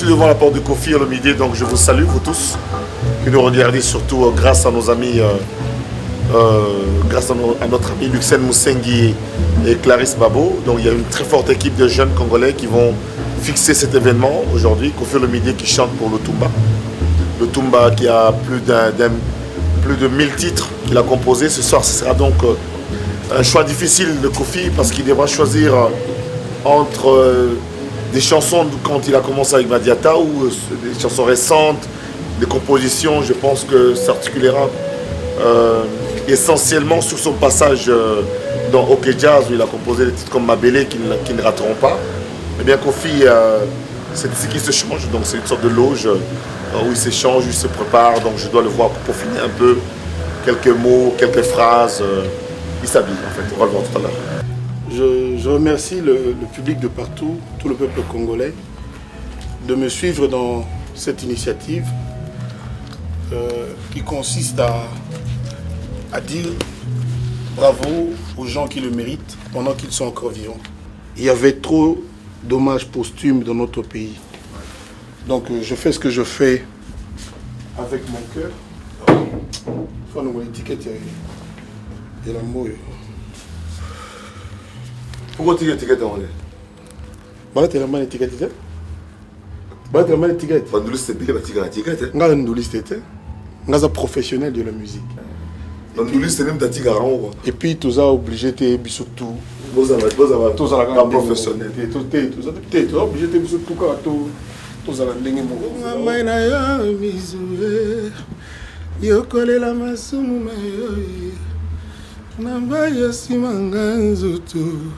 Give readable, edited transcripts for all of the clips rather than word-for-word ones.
devant la porte de Kofi Olomide, donc je vous salue, vous tous, qui nous regardez surtout grâce à nos amis, grâce à notre ami Luxen Moussengi et Clarisse Babo. Donc il y a une très forte équipe de jeunes Congolais qui vont fixer cet événement aujourd'hui. Kofi Olomide qui chante pour le Tumba. Le Tumba qui a plus de 1000 titres qu'il a composés. Ce soir, ce sera donc un choix difficile de Kofi parce qu'il devra choisir entre des chansons quand il a commencé avec Madiata ou des chansons récentes, des compositions. Je pense que s'articulera essentiellement sur son passage dans OK Jazz où il a composé des titres comme Mabélé qui ne rateront pas. Eh bien Kofi, c'est ici qu'il se change, donc c'est une sorte de loge où il s'échange, il se prépare, donc je dois le voir pour finir un peu quelques mots, quelques phrases. Il s'habille en fait, on va le voir tout à l'heure. Je remercie le public de partout, tout le peuple congolais, de me suivre dans cette initiative qui consiste à dire bravo aux gens qui le méritent pendant qu'ils sont encore vivants. Il y avait trop d'hommages posthumes dans notre pays. Donc je fais ce que je fais avec mon cœur. Il faut nous l'étiquette et la mot. Pourquoi tu étiquettes en l'air? Bah tu as la étiquette. Bah tu as la étiquette. Bah nous c'est bien la étiquette. Nga nous listé. Nga professionnel de la musique. Nous c'est même d'atigar en haut. Et puis tous a obligé de bisotou. Vous avez tous à la professionnel. Tous obligé de bisotou quand tous à la dengue mo. Maina yo misue. Yo kole la masumu mayo. Namba yo simanga nzutu.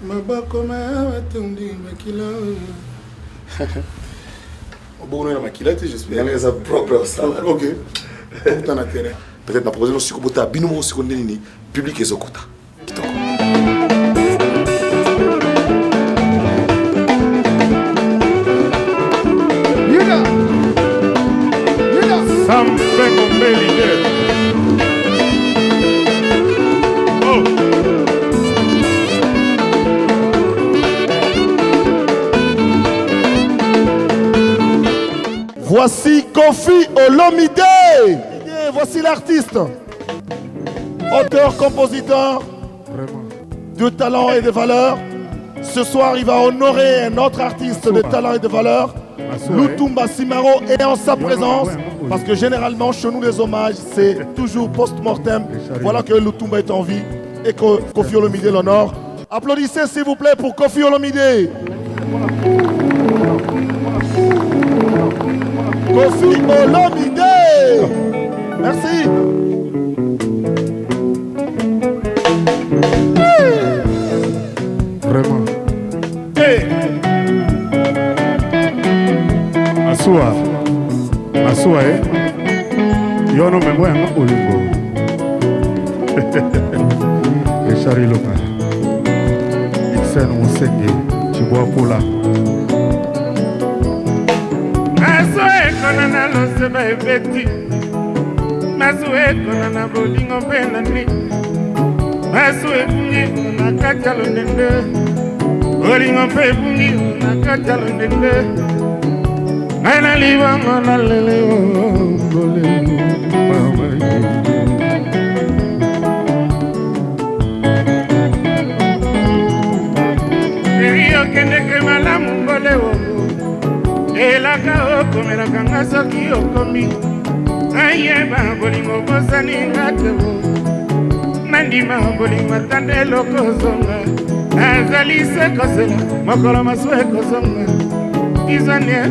Mabako mawatundi makila. Bon, on a maquillé, j'espère. Il y a sa propre salle. Ok. Tout en intérêt. Peut-être ma proposition sur Kobota, binumo sur Kondeni, public et Zokota. Voici Kofi Olomide. Voici l'artiste. Auteur, compositeur de talent et de valeur. Ce soir, il va honorer un autre artiste de talent et de valeur. Lutumba Simaro est en sa présence. Parce que généralement, chez nous, les hommages, c'est toujours post-mortem. Voilà que Lutumba est en vie et que Kofi Olomide l'honore. Applaudissez, s'il vous plaît, pour Kofi Olomide. Kofi Olomide. Merci. Vraiment. Hey. Asua, yo no me voy a Olingo. Echari Loka. Ixen Musenge, Chibwa Pola. Konana lo seba ebeti Masue konana bolingo benani Masue bungi na kachalo nende Bolingo pe bungi na kachalo nende Aina liwa ngona lele bolelu mama Rio kende ke malamu bolewo Elaka okomela kanga soki okomi Ayeba bolingo bosani ngatewo Nandima bolingo atande eloko zonga Azali se kosela mokolo masu ekozonga Izanie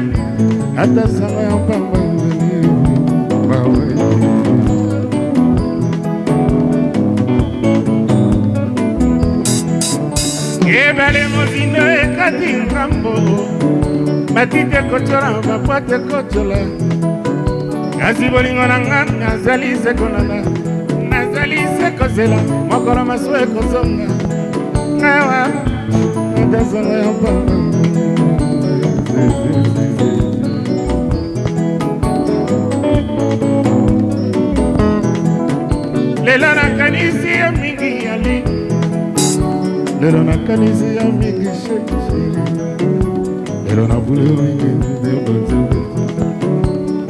ata sanga ya pamba Ebale mozindo ekati ngambo Matite kochola, mapote kochola Kasi bolingo nanga, nazali sekonana Nazali sekosela, mokolo masue kozonga Nawa, natazala ya pamba Lelo nakanisi ya mingi yali Lelo nakanisi ya mingi sheki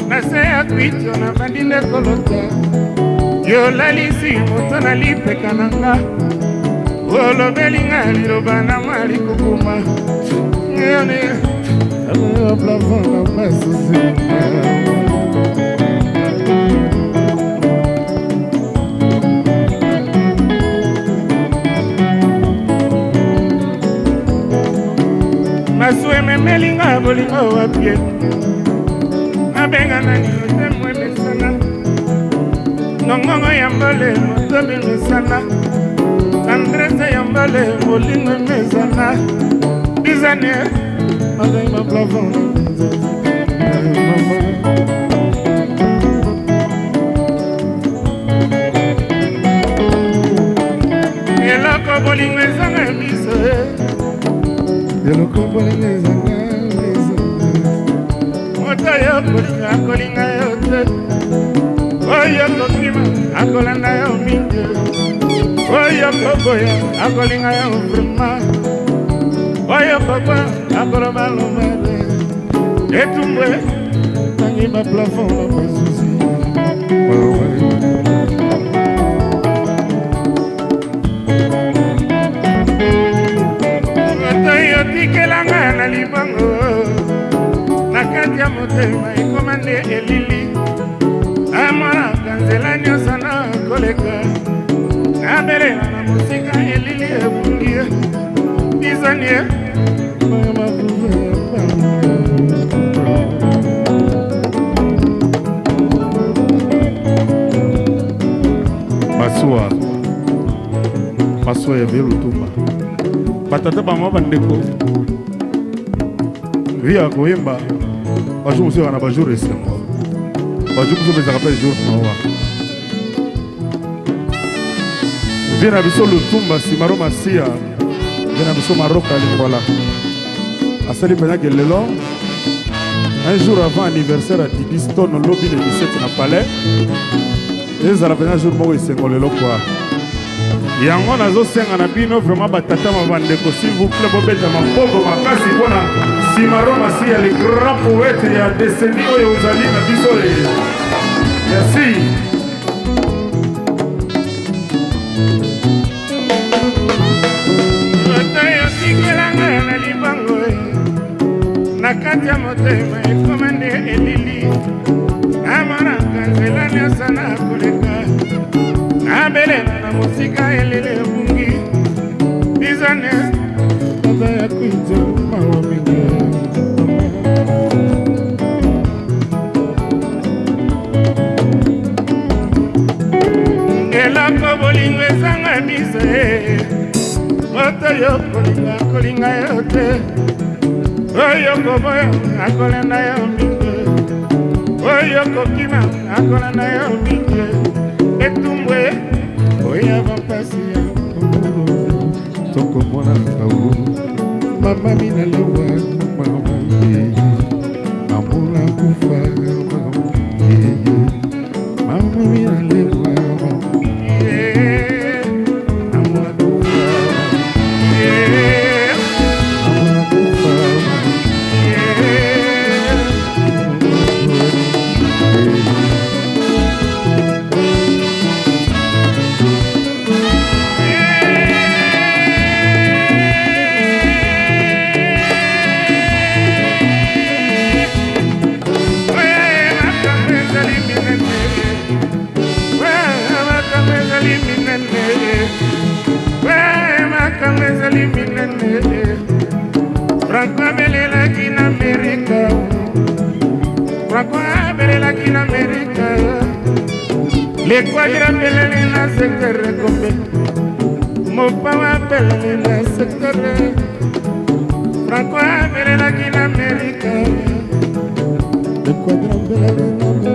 nase ya kwito na bandinde kolota yo lalisi moto na lipeka na nga olobelinga liloba na mali kukuma yone alo plafond na masusi masue memelinga bolingo wapie nabenga nani otemwe mesana nongongo ya mbale motobi mesana andrese ya mbale bolingo mesana bizane mazai ma plafond eloko bolingo ezanga miso eloko bolingo ezanga miso moto yo kolinga akolinga yo te oyo kokima akolanda yo mingi oyo koboya akolinga yo vrema oyo koba akoloba lomade etumbwe tangi baplafond na basusi moto yo tikelanga na libango na kati ya motema ekomande elili amona kanzela nyonso na koleka nabelela na mosika elili ebungi bizanie masuwa ya belo tumba batata bango bandeko via koyemba bajour mosusu na bajour esengo bajour mosusu bezaka mpe jour mawa vie na biso lutumba simaro masiya vie na biso maroka lingwala asali mpenaki lelo un jour avant anniversaire ya Didi Stone lobi le 17 na palais ezala mpena jour moko esengo lelo kwa yango nazosenga na bino vraiment batata mabandeko s'il vous plaît bobeta maboko makasi mpona simaro masiya le grand poète ya décennie oyo ozali na biso merci. otoyotikelanga na libango na kati ya motema ekomande elili amonaka nzela nyonso na koleka nabelela na mosika elele ebungi bizane aza ya kwinzo mawa mingi eloko bolingo ezanga biso moto yo kolinga kolinga yo te oyo koboya akolanda yo mingi oyo kokima akolanda yo mingi etumbwe oya bampasi ya komoro tokomona kauru mama minalewa mama amula kufa mama minalewa Franco abelelaki na Amerika Franco abelelaki na Amerika lekwakira belele na secteur kombe mopawa belele na secteur Franco abelelaki na Amerika lekwakira belele na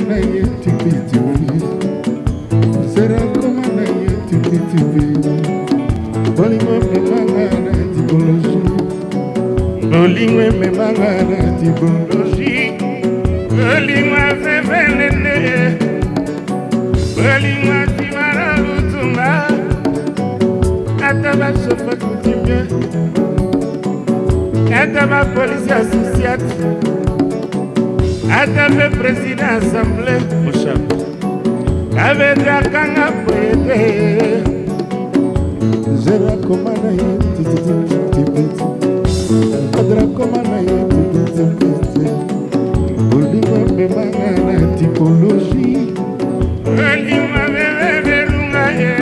na ye tipi-tipi. Zera koma na ye tipi-tipi. Bolingo memanga na tipologie. Bolingo memanga na tipologie. Bolingo fevelene. Bolingo timara lutumba. Ataba sofa coutumier. Ataba police associate. Ataba président assemblée. Bouchard. Avec la kanga poété. Zera komana ye titi. Adra komana ye titi. Bolingo memanga na typologie. Bolingo bebe lunga ye.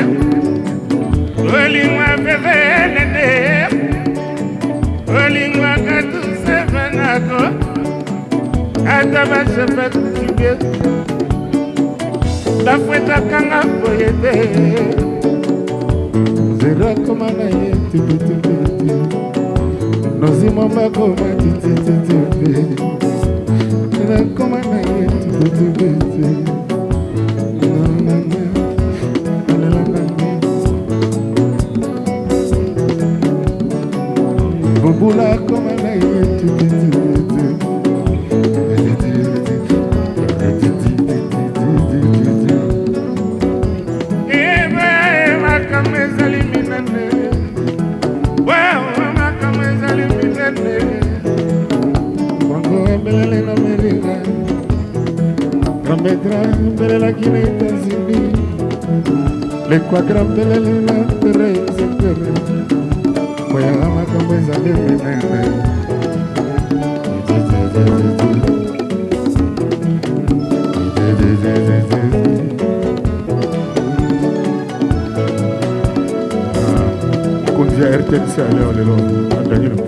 Bolingo bebe nene. Bolingo katu sefanako. Ataba sefa kutibye. La fouette kanga poété. Zera komana ye tipi. Nozima makoma tipi. Zera komana ye tipi. Bubula komana ye tipi. La Guinée les quadrants de la Thérèse Moyama comme les années on dit à RTNC à l'heure on a gagné le point.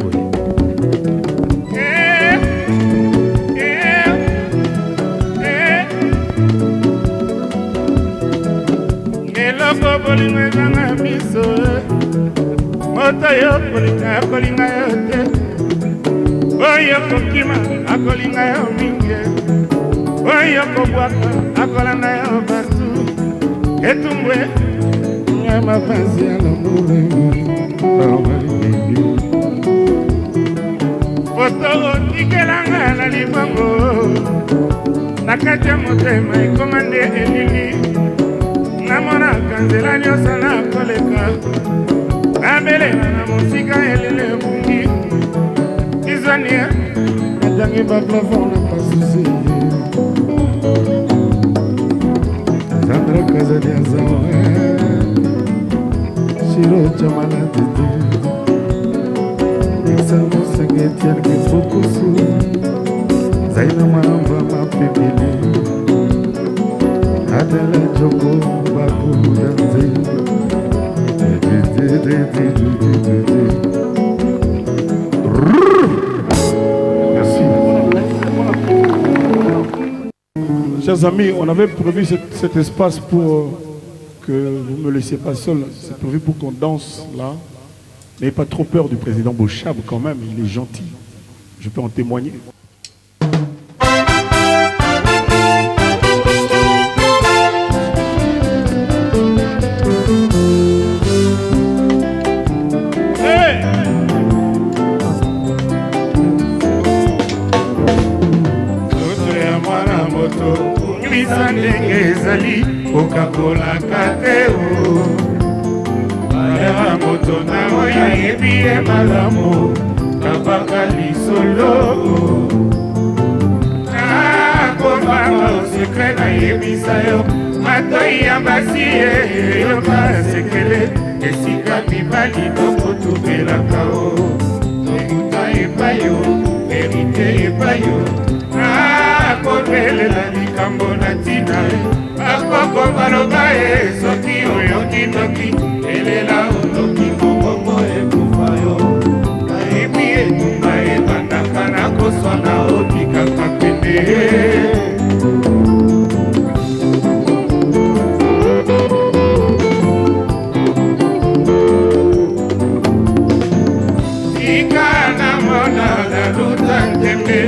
Bolingo ezanga miso moto yo kolinga yo te oyo kokima akolinga yo mingi oyo kobwaka akolanda yo batu etumbwe ya mapanzi ya lomure foto otikelanga na libongo na kati ya motema ekoma nde elili namona kanzela nyonso na koleka nabelela na mosika elele ebungi izwania adangi baplafon na pasusi Sandra Kazadi azawa Shiro chamala tete Exalmo sengetian kifukusu Zaina maamba mapipili Adela Joko Babu Danze Merci. Chers amis, on avait prévu cet espace pour que vous ne me laissiez pas seul. C'est prévu pour qu'on danse là. N'ayez pas trop peur du président Bouchab quand même, il est gentil. Je peux en témoigner. Coca-Cola Cateo Aya moto na oya ebie malamo Kabaka lisolo Akobanga o sekre na yebisa yo Matoi ya basi yo kasekele Esika mibali doko tubelaka o Tokuta epayo, verite epayo Akobelela likambo na tina Akoko baloba soki oyoki toki elela otoki kokomo ekufayo Naibi etumba ebandaka na koswana otikaka pende Tika na mona na luta ntembe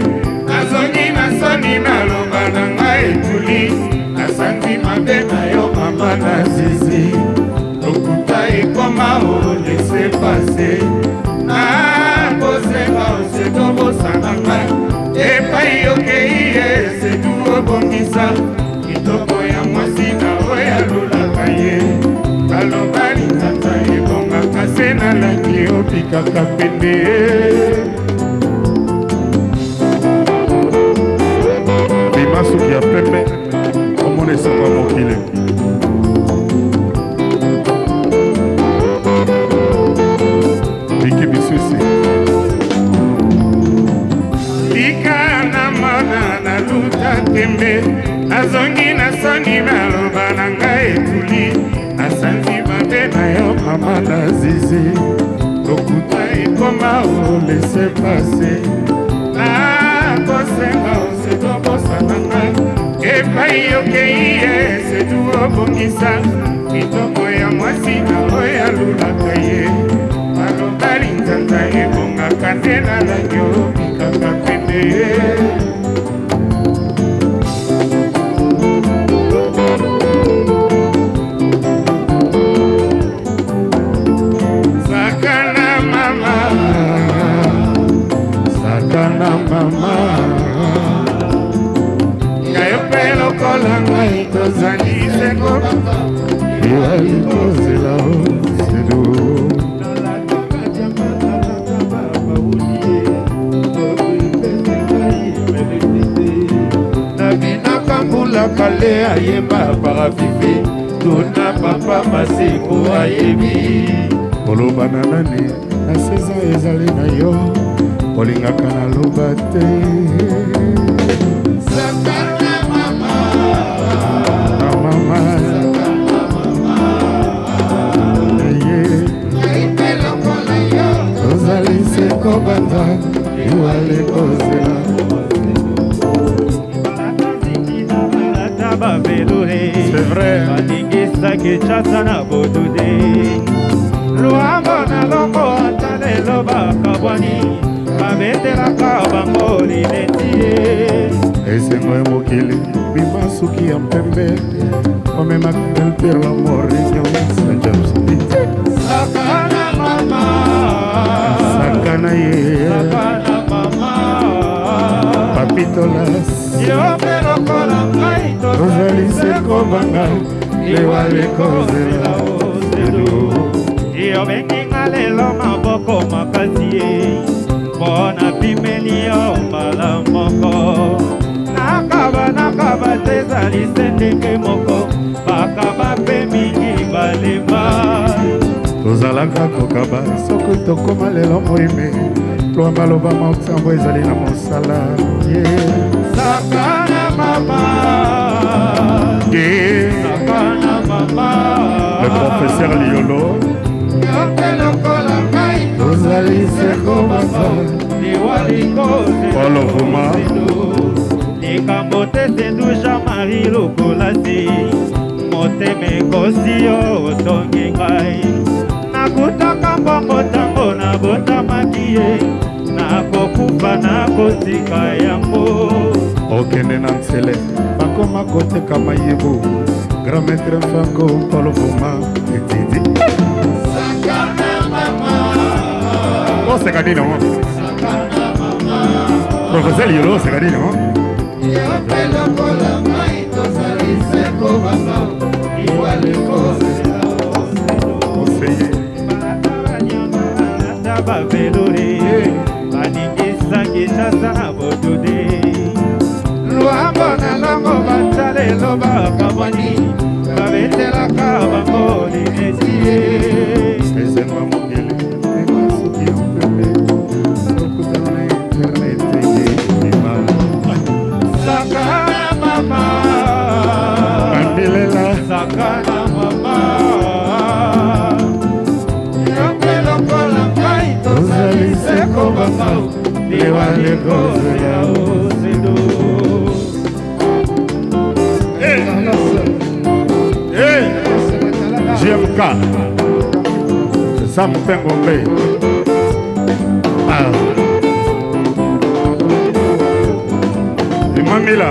Nazoni na soni na loba na ngai etuli nasanzi mabe na yo mama na zizi lokuta ekoma olese pase na kosenga osetobosana ngai epai okei esetu obongisa kitoko ya mwasi na oyo alulaka ye aloba linzanza ebongaka se na langi opikaka pende bima suki ya pembe omona esanga mokili biki bisusi lika na mona na luta tembe nazongi na soni baloba na ngai etuli nasanzi mabe na yo mama na zizi lokuta ekoma olese pase na kosenga osetobosana ngai epai okei esetu obongisa kitoko ya mwasi na oyo alulaka ye aloba linzanza ebongaka nde na langi opikaka pende sakana mama ngai mpe lokola ngai tozali seko iwalikozela osedo nabinakambulaka le ayeba parafife tuna papa maseko ayebi koloba na nani na seza ezali na yo olingaka naloba te sakana mama na mama tozali seko banza iwale kozela c'est vrai baningisaki chasa na bodude lwambo na loko ata lelo bakabwani babetelaka bango linetie esengo ya mokili bima suki ya mpembe omemaka elperla morinyo sanjamsiti sakana mama sakana ye sakana mama papitolas yope lokola ngai tozali seko banga liwalekozela oselu yobenginga lelo maboko makasi ye mpo napimeli yo mbala moko nakaba te ezali se ndenge moko bakaba mpe mingi balema tozalaka kokaba soki tokoma lelo moime twambaloba masambo ezali na mosala sakana mama sakana mama le professeur Liolo yope lokola ngai tozali seko basa Paul Vuma likambo te sendu Jean-Marie Lokolasi motema ekosi yo otongi ngai nakutaka mbongo ntango nabotamaki ye nakokufa nakotika yango okende na nsele bakoma koteka mayebo grand maître Mfango Paul Vuma etidi oseka dino professeur Liolo oseka dino bavelore baningisaki chasa na bodude lwambo na longo batalelo bakabwani babetelaka bango linetie esengo mokili emasuki ya mpembe okutana na internet yebima sakana mama ambilela sakana mama yope lokola ngai tozali seko bangau liwalekozela osedo GMK Sam Pengombe Imamila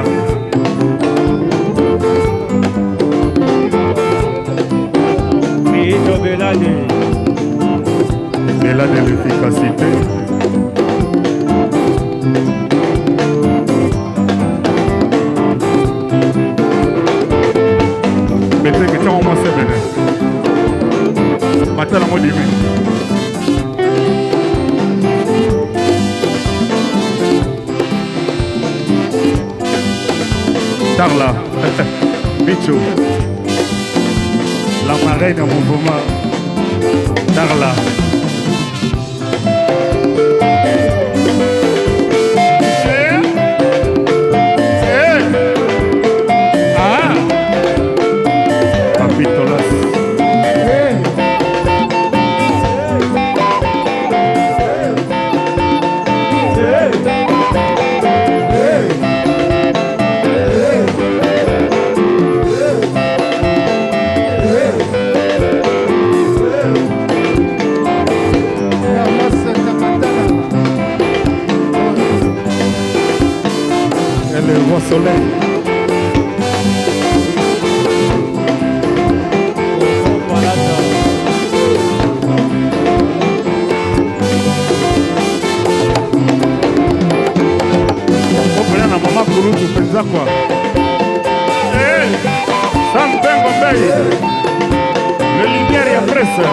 Belade. Belade l'efficacité. Mettez au moins c'est bien. Maintenant, on dit Darla, Micho, la marraine en mouvement, Darla. Papitolas. Le roi soleil. Opena na mama kurutu penza kwa. Sam Bengo Bay. Le lumière ya presse.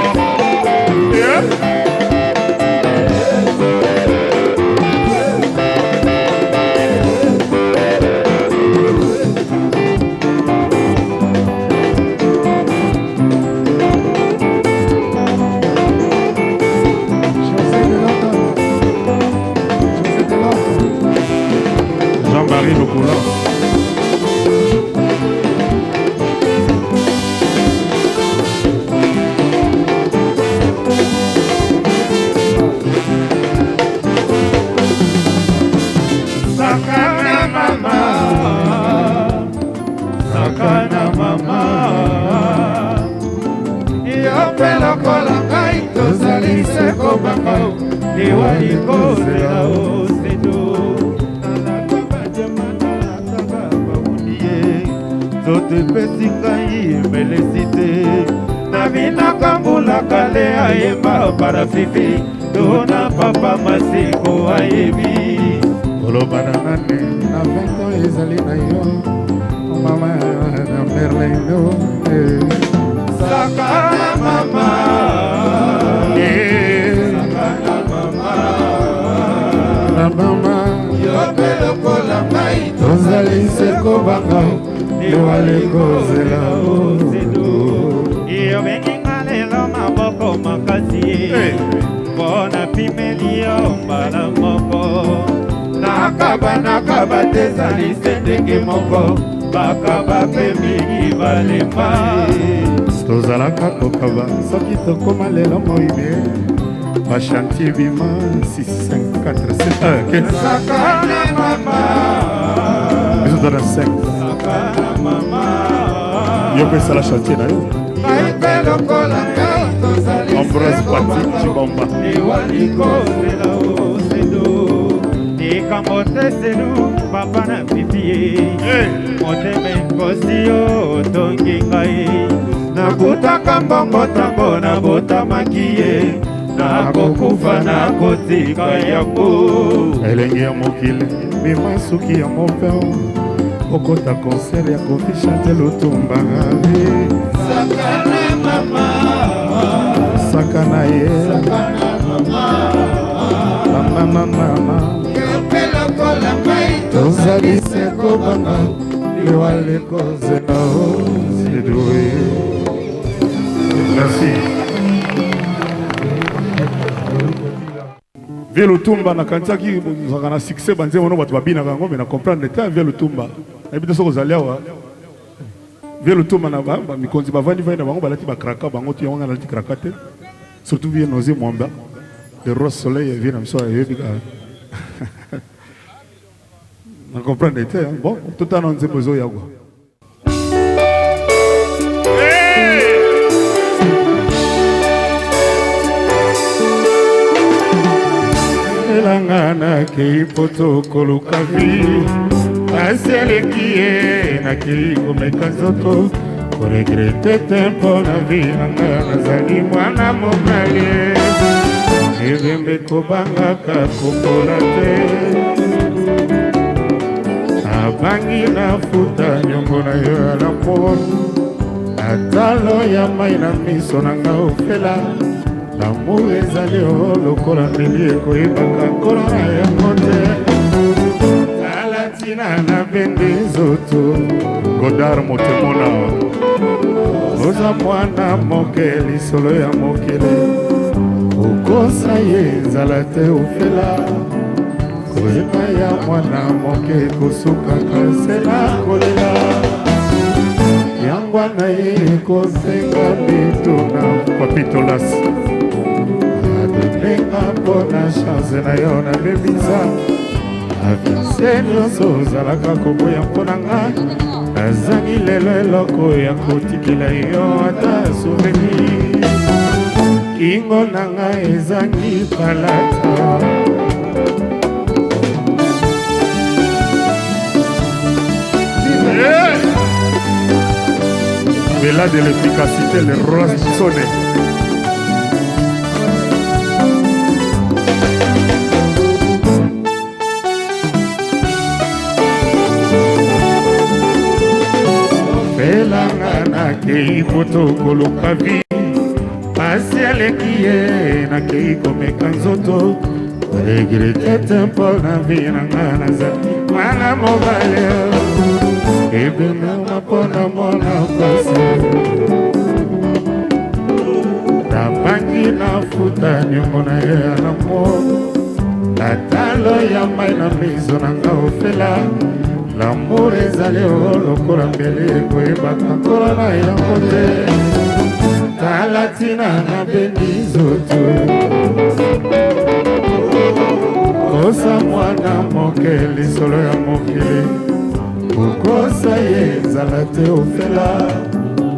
Jean-Marie Locola. Sakana mama, sakana mama. Yope lokola kai tozali seko bako, liwali kozela osedo. Zote pesi kai melecite, na vina kambula kale ayemba para fifi, dona papa masiko ayebi. Koloba na nane na vento ezali na yo, mama na merlino. Sakana mama, sakana mama, na mama yope lokola mai tozali seko banga, liwali kozela osedo. iyo benginga lelo maboko makasi, mpona pimeli yo mbala moko. Nakaba tezali se ndenge moko, bakaba pe mingi balema. Tozalaka kokaba soki tokoma lelo moyibe, bachantier bima 654 Sakana mama, biso tona 5 sakana mama. yo mpe esala chantier na yo. Ngai mpe lokola ngai tozali Ambroise seko Pati bako, Chibomba. liwali kozela osedo. Likambo te selu papa na pipi, motema ekosi yo otongi ngai. Nakutaka mbongo ntango nabotamaki ye, nakokufa nakotika yango. elenge ya mokili bima suki ya mopeo, okota concert ya kofi chante Lutumba. Sakana mama, sakana ye sakana mama. mama Yope lokola mai tozali seko banga, liwali kozela osedo. Merci. Vie Lutumba na kantiaki zaka na succès banze mono bato babinaka yango me na comprendre te Vie Lutumba ebi te soko ozali awa. Vie Lutumba na mikonzi bavandi vandi na bango balati bakraka bango tu yango nalati kraka te, surtout vie Noze Mwamba le roi soleil vie na miso ayebi ka na comprendre te. Bon tout en nzembo zo yagwa elangana kei poto koluka vi aseleki ye nakei komeka nzoto koregrete te mpona vi nanga nazali mwana mobali ebembe kobangaka kokola te abangi nafuta nyongo na yo ya lamour atalo ya mai na miso nanga ofela lamour ezali o lokola meli ekoyebaka nkolo na yango te talatina na bende zoto Godard Motemona oza mwana moke lisolo ya mokele okosa ye nzala te ofela koyeba ya mwana moke kosukaka sela kolela yangwa na ye kosenga bituna papitolas adotenga mpona chance na yo na bebisa avise nyonso ozalaka koboya mpona nga nazangi lelo eloko ya kotikela yo ata souvenir kingo na nga ezangi palata Vela de l'efficacité, le roi sonné. Vela na kei poto koluka vi pasi aleki ye na kei komeka nzoto regretete mpona vi na nga nazali mwana mobali ebeme mapona mona pasi nabangi nafuta nyongo na ye ya lamour natalo ya mai na miso na nga ofela lamour ezali o lokola mbele ekoyebaka nkolo na yango te tala tina na bendi zoto kosa mwana moke lisolo ya mokili okosa ye nzala te ofela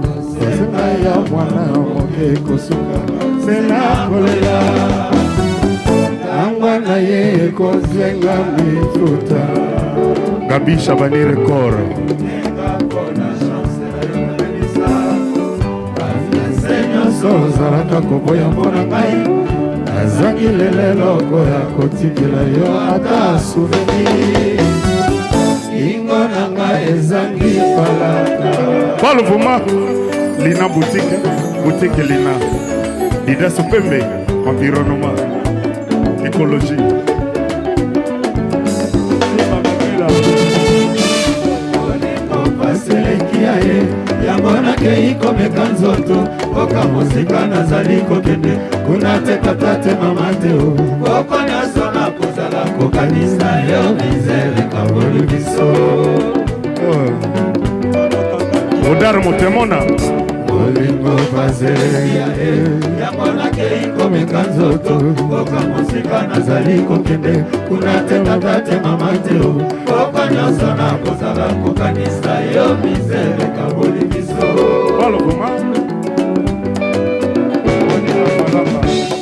kosenga ya mwana moke kosuka sela kolela tangwa na ye ekozenga mituta Gabi Chabani Record ozalaka koboya mpona ngai nazangi leleloko ya kotikela yo ata souvenir ingo na ngai ezangi palata baluvuma Lina boutique Lina Didas Pembe environnement écologie yango nakei komeka nzoto oka mosika nazali kokende kuna te tata te mama te o koko nyonso nakozala kokanisa yo mizele kaboli biso Godard Motemona olingo bazeya yango nakei komeka nzoto oka mosika nazali kokende kuna te tata te mama te o koko nyonso nakozala kokanisa yo mizele kaboli biso Palo Goma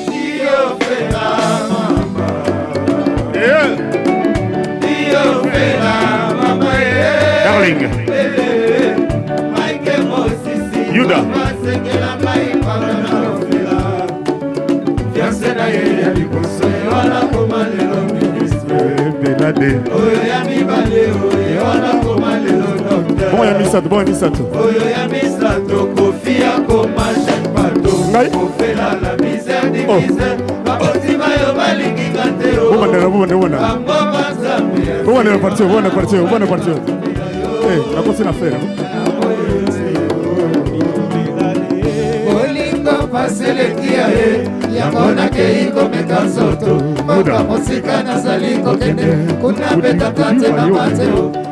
Dio fela mama Dio fela mama Darling Yuda Fiancé na ye ya likoso Yola koma lelo ministre Benade Oyo ya mibale Oyo yola koma lelo docteur Bon ya misato Oyo ya misato Kofia koma Jean Pato Kofela la misère di misère Bakoti bayo balingi ngate o Bubanda Bamboma zambi Bubanda partio Eh, nakosi na fera paselekia ye yango nakei komeka nzoto moka mosika nazali kokende kuna petata te mama te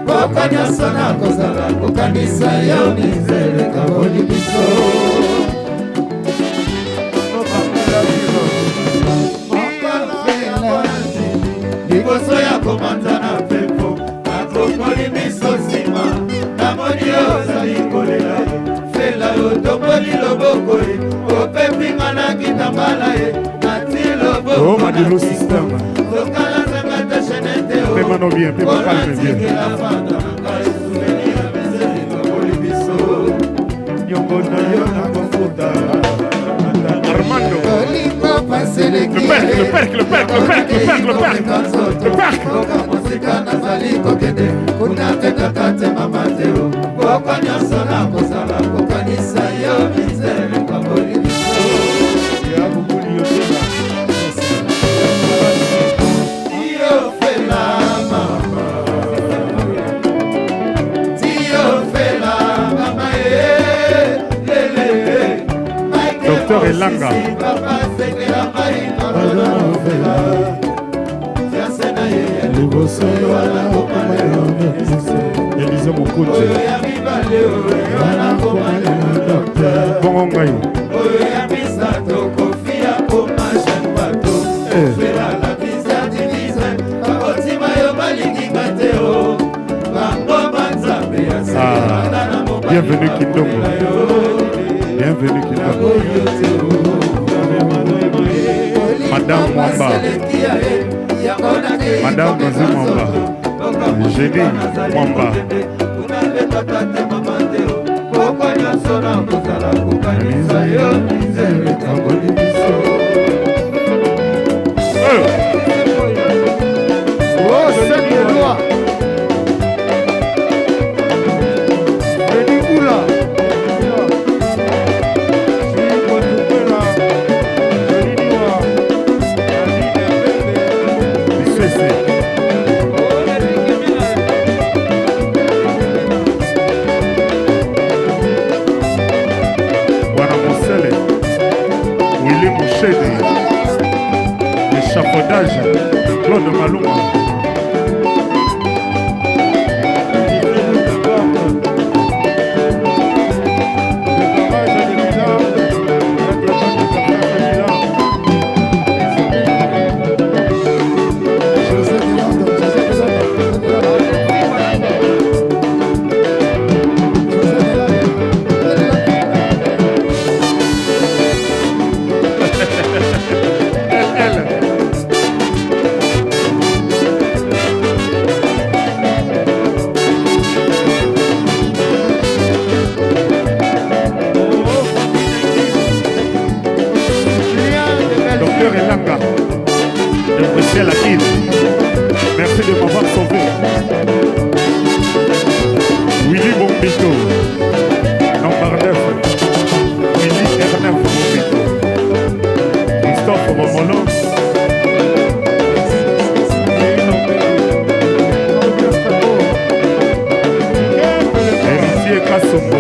koko nyonso nakozala kokanisa yo mizele kaboli biso liboso ya komanda na pepo nakokoli miso nsima namoni yo ozali kolela fela yo tokoli loboko ye opepinga na kitambala ye nati loboko madilu system tokala zanga te chenete o pemano bien pema calme bien la fanda ngai souvenir bezeli kaboli biso Armando. Le percle. Docteur Elanga. Elisa Mokoto. Bongo ngai. Bienvenue Kindongo. Bienvenue Kindongo. Madame Mwamba. Madame Nazi Mwamba. Génie Mwamba. Oh, c'est le roi. L'échafaudage, Claude Maluma. Merci de m'avoir sauvé. Willy Bombito, number 9. Willy R9 Bombito. Christophe Momolo. Héritier Kassombo.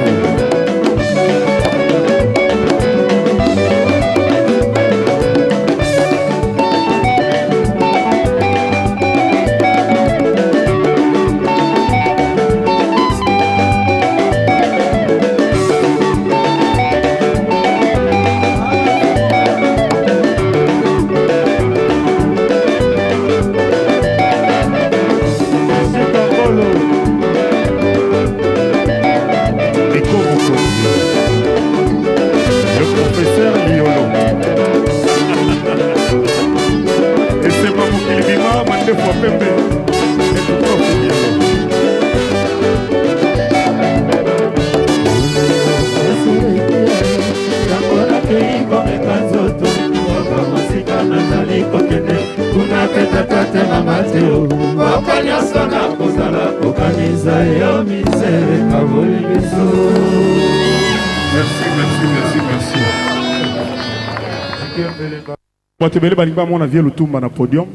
Tebele balinga mona via Lutumba na podium.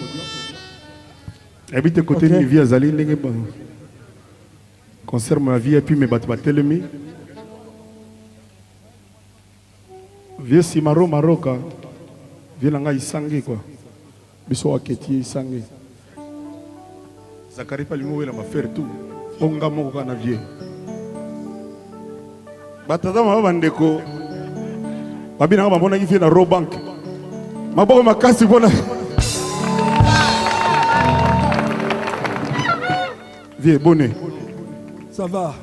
Habite côté ni via Zali ndenge ba. Concert ma vie et puis me bat batelemi. Via Simaro Maroka. Via nga isangi quoi. Biso aketi isangi. Zakari palingo la ma faire tout. Onga moko kana vie. Batata ma bandeko. Babina ba mona via na Robank. Maboko makasi bona. Viens, bonnet. Ça va.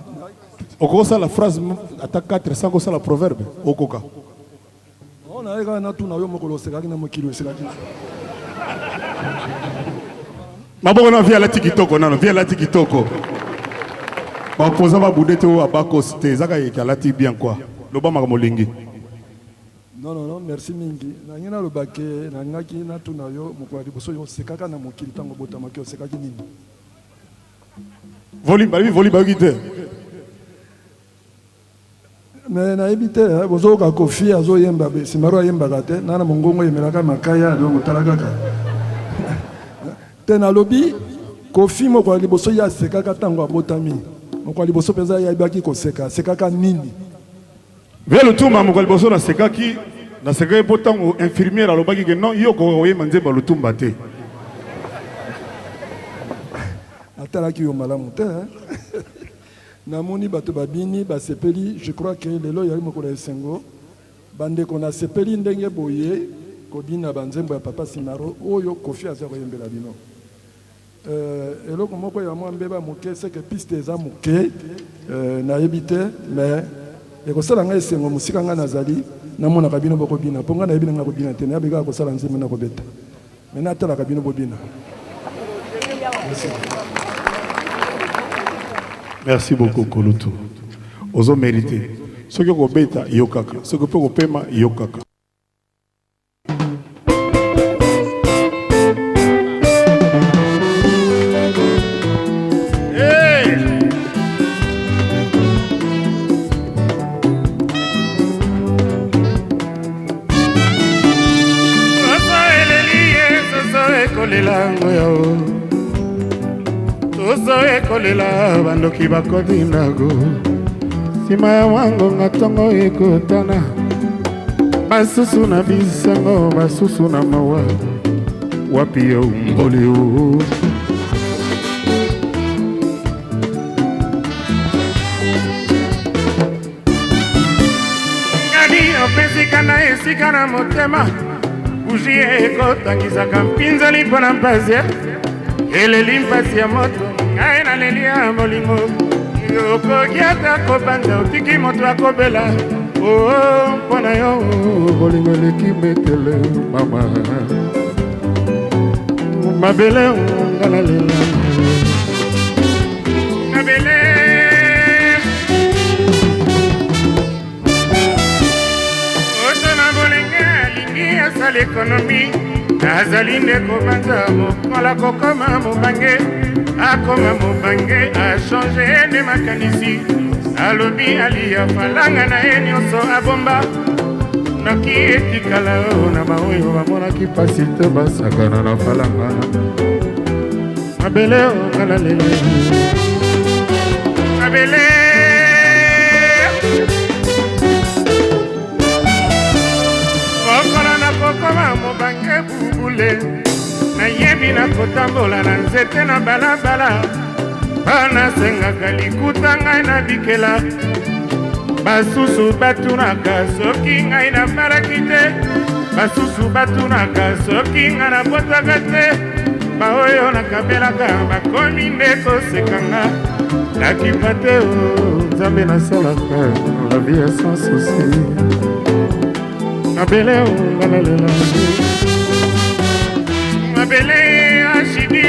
Oko ça la phrase attaque 400 ko ça la proverbe okoka. On a regardé tout na yo mokolo sekaki na mokilo sekaki. Maboko na via la tikitoko nano, via la tikitoko. Ba posa ba boudete o abako c'était zaka yeka la ti bien quoi. loba makamolingi. Non, merci mingi. Nangina lo bake, nangaki na tunayo mukwadi boso yo sekaka na mokili tango botamaki yo sekaki nini. Volume bagite. Mais na ebite bozo ka kofi azo yemba be simaro yemba kate nana mongongo yemelaka makaya do motalaka ka. Tena lobi kofi mokwadi boso ya sekaka tango abotami. Mokwadi boso peza ya ibaki ko sekaka nini. Vers le tour mokwadi boso na sekaki na sekaki potango infirmière alobaki que non yo ko oyema nzemba lutumba te. Atalaki yo malamu te. Namoni bato babini basepeli, je crois que lelo yali mokolo esengo bande kona sepeli ndenge boye kobina banzembo ya papa Simaro oyo Kofi aza koyembela bino. Eloko moko ya mwa mbeba moke c'est que piste eza moke na yebite mais ekosala ngai esengo musika nga nazali namona kabino bokobina ponga na yebina nga kobina te na bega kosala nzembo na kobeta. Mais na tala kabino bobina. Merci. Merci beaucoup, Kolutu. Ozo mérité. Ce que vous bêta, yokaka. Ce que vous paiement, yokaka. Kolela bandoki bakodinago sima ya wango ngatongo ekotana basusu na bisango basusu na mawa wapi yo mboli o ngadi opesika na esika na motema buji ekotangisaka mpinzoli mpo na mpasi eleli mpasi ya moto ngai nalelia molingo okoki ata kobanda otiki moto akobela mpo na yo bolingo eleki metele mama mabele nga nalela mabele oto na bolingo alingi asala ekonomi nazali nde kobanza mokola kokoma mobange akoma mobange achange nde makanisi alobi aliya falanga na ye nyonso abomba noki etikala o na baoyo bamonaki pasi te basakana na falanga mabele ongala lele mabele okola na kokoma mobange bubule nayebi na kotambola na nzete na balabala banasengaka likuta ngai na bikela basusu batunaka soki ngai nabalaki te basusu batunaka soki ngai nabotaka te baoyo nakabelaka bakomi nde kosekanga nakipa te o nzambe nasalaka la vie ya sans souci mabele o ngalalela mabele ashidi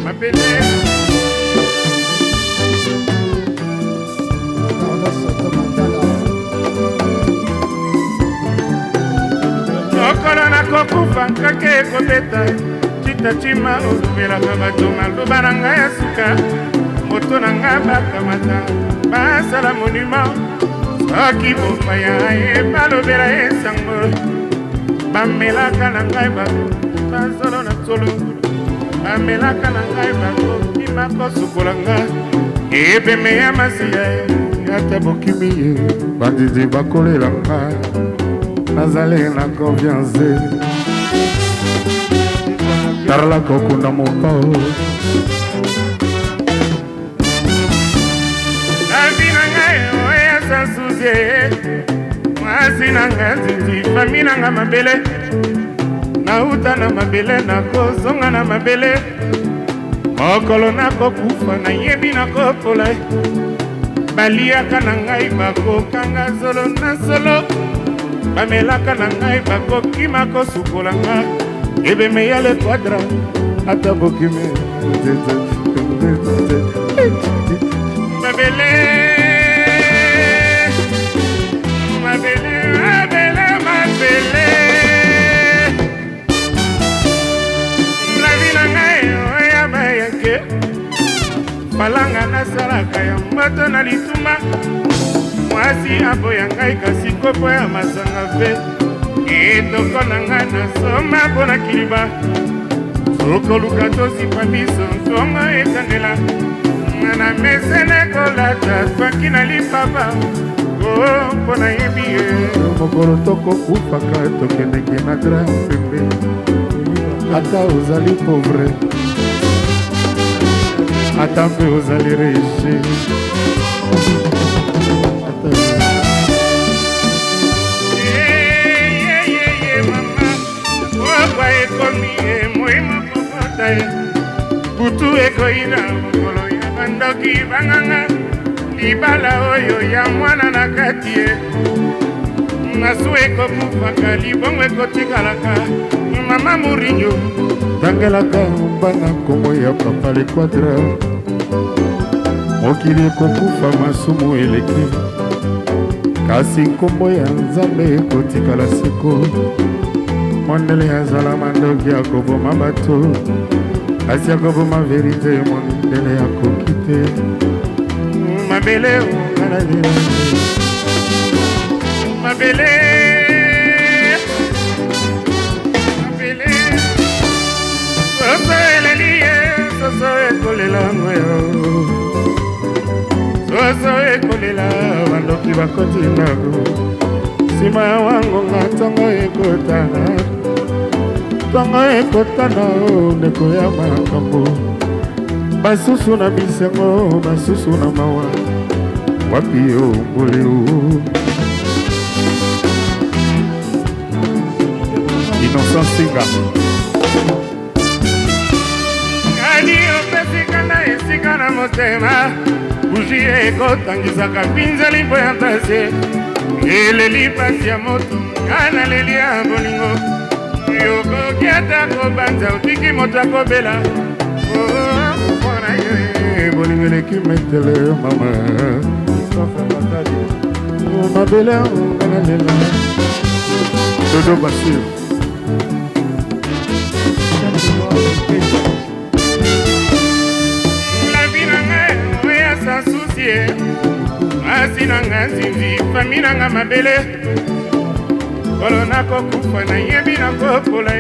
mabele okolo nakokufa nkake ekobeta citacima olobelaka bato maloba na ngai ya suka moto na ngai bakamata basala monima soki bopaya ye balobela ye sango bamelaka na ngai bato bazolo na tolo bamelaka na ngai bato bima kosukola nga ebeme ya masiya ata bokimi ye bandidi bakolela ngai nazali na confiance tarala kokunda mopao abi na ngai oya sansuzie mwasi na ngai nzinzi fami na ngai mabele nauta na mabele nakozonga na mabele mokolo nakokufa nayebi nakopola baliaka na ngai bakokanga zolo na solo bamelaka na ngai bakokima kosukola nga ebeme ya le quadra ata bokime mabele mabele mabele mabele lavi na ngai oya bayake balanga nasalaka ya moto na lituma mwasi aboya ngai kasi kopo ya masanga pe etoko na ngai nasoma mpo na kiliba sokoluka tosipa biso ntongo ekangela na mesene kolata twaki na lipapa mpo nayebi ye mokolo tokokufaka tokendenge na grand pembe ata ozali pauvre ata mpe ozali riche mama okwa ekomi emoyima kokota ye butu ekoyina mokolo ya bandoki banganga libala oyo ya mwana na kati ye masu ekokufaka libongo ekotikalaka mama murinyo tangelaka mbana nkombo ya papa le quadra mokili ekokufa masumu eleki kasi nkombo ya nzambe ekotikala siko mondele azala mandoki akoboma bato kasi akoboma verite mondele akoki te mabele ongalalila mabele mabele soso eleli ye soso ekolela ngoyo soso ekolela bandoki bakoti ndako nsima ya wangonga ntongo ekotana ntongo ekotana ndeko ya makambo basusu na bisengo basusu na mawa wapi ombuleu Innocent Singa kadi opesika na esika na motema buji ekotangisaka mpinzeli mpo ya mpasi eleli mpasi ya moto nga naleli ya bolingo yokoki ata kobanza otiki moto akobela mpona yo bolingo eleki metele mama mabele nganalela dodo basir lavi na ngai oya sans soucie masi na ngai nzinzi fami na ngai mabele kolo nakokufa nayebi nakopola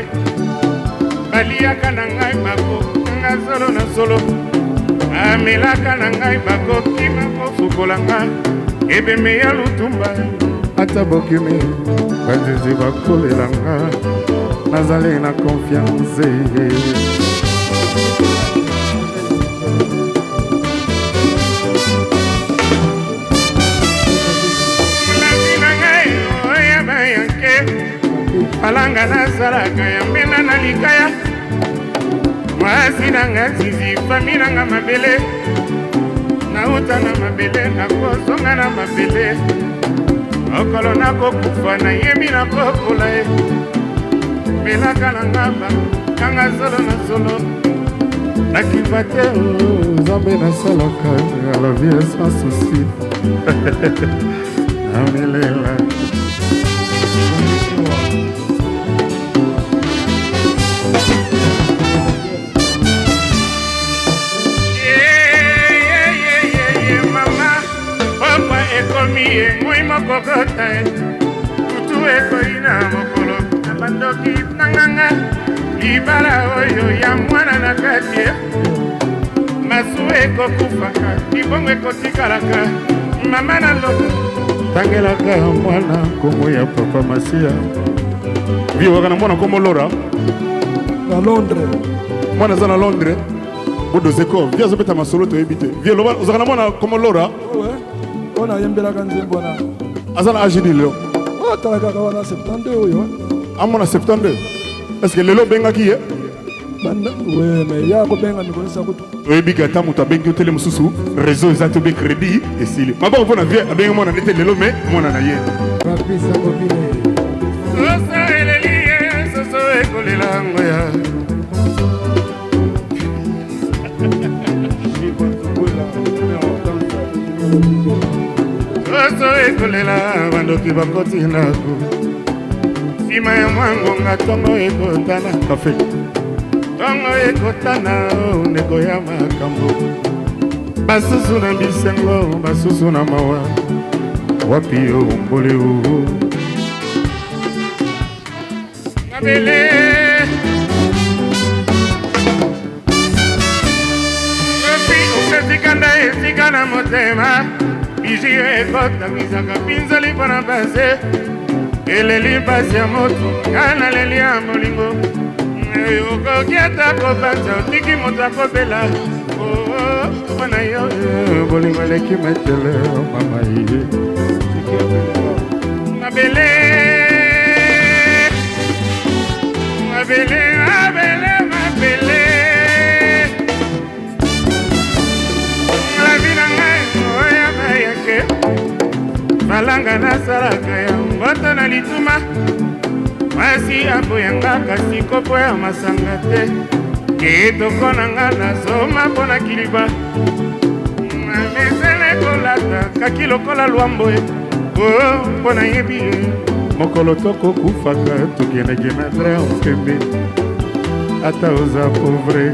baliaka na ngai bakokanga solo na solo amelaka na ngai bakokima kofukolanga ebeme ya lutumba ata bokimi banzinzi bakolelanga nazali na confiance lavi na ngai oya bayanke balanga nazalaka ya mbena na likaya mwasi na ngai zizi fami na ngai mabele nauta na mabele nakozonga na mabele okolo nakokufa nayebi nakokola ye melaka na ngamba kanga zolo na zolo nakiva te nzambe nasalaka la vie sans souci amelela mama papa ekomi ye moi mokokota ye kutu ekoyina mokolo na bandoki nanganga libala oyo ya mwana na kati masu ekokufaka libongo ekotikalaka mama na loko tangelaka mwana nkombo ya papa masia viwaka na mwana nkombo lora na Londres mwana aza na Londres bodozeko vi azobeta masolo toyebi te vi ozaka na mwana nkombo lora oyo nayembelaka nzembo wana aza na age lelo otala kaka wana 72 oyo amona 72 estce lelo obengaki ye me ya kobenga mikolisa kutu oyebiki ata moto abengi otele mosusu réseau eza to be crédit esili maboko mpo na vie abengi mwana nete lelo me mwana na ye soso eleli ye soso ekolela ngoya soso ekolela bandoki bakoti ndako nsima ya mwangonga ntongo ekotana ntongo ekotana ndeko ya makambo basusu na bisengo basusu na mawa wapi yo mbole o ngabele ngopi oketikanda esika na motema biji ekotamisaka pinzoli mpona pase eleli mpasi ya moto nga naleli ya molingo okoki ata kobanza otiki moto akobela mpona yo bolingo eleki metele mama ye mabele mabele mabele mabele lavi na ngai oya bayake malanga nasalaka ya mboto na lituma mwasi aboyanga kasi kopo ya masanga te kitoko na nga nazoma mpo na kiliba mesele kolata kaki lokola lwambo mpo na yebi mokolo tokokufaka tokenegenadre mpembe ata oza pauvre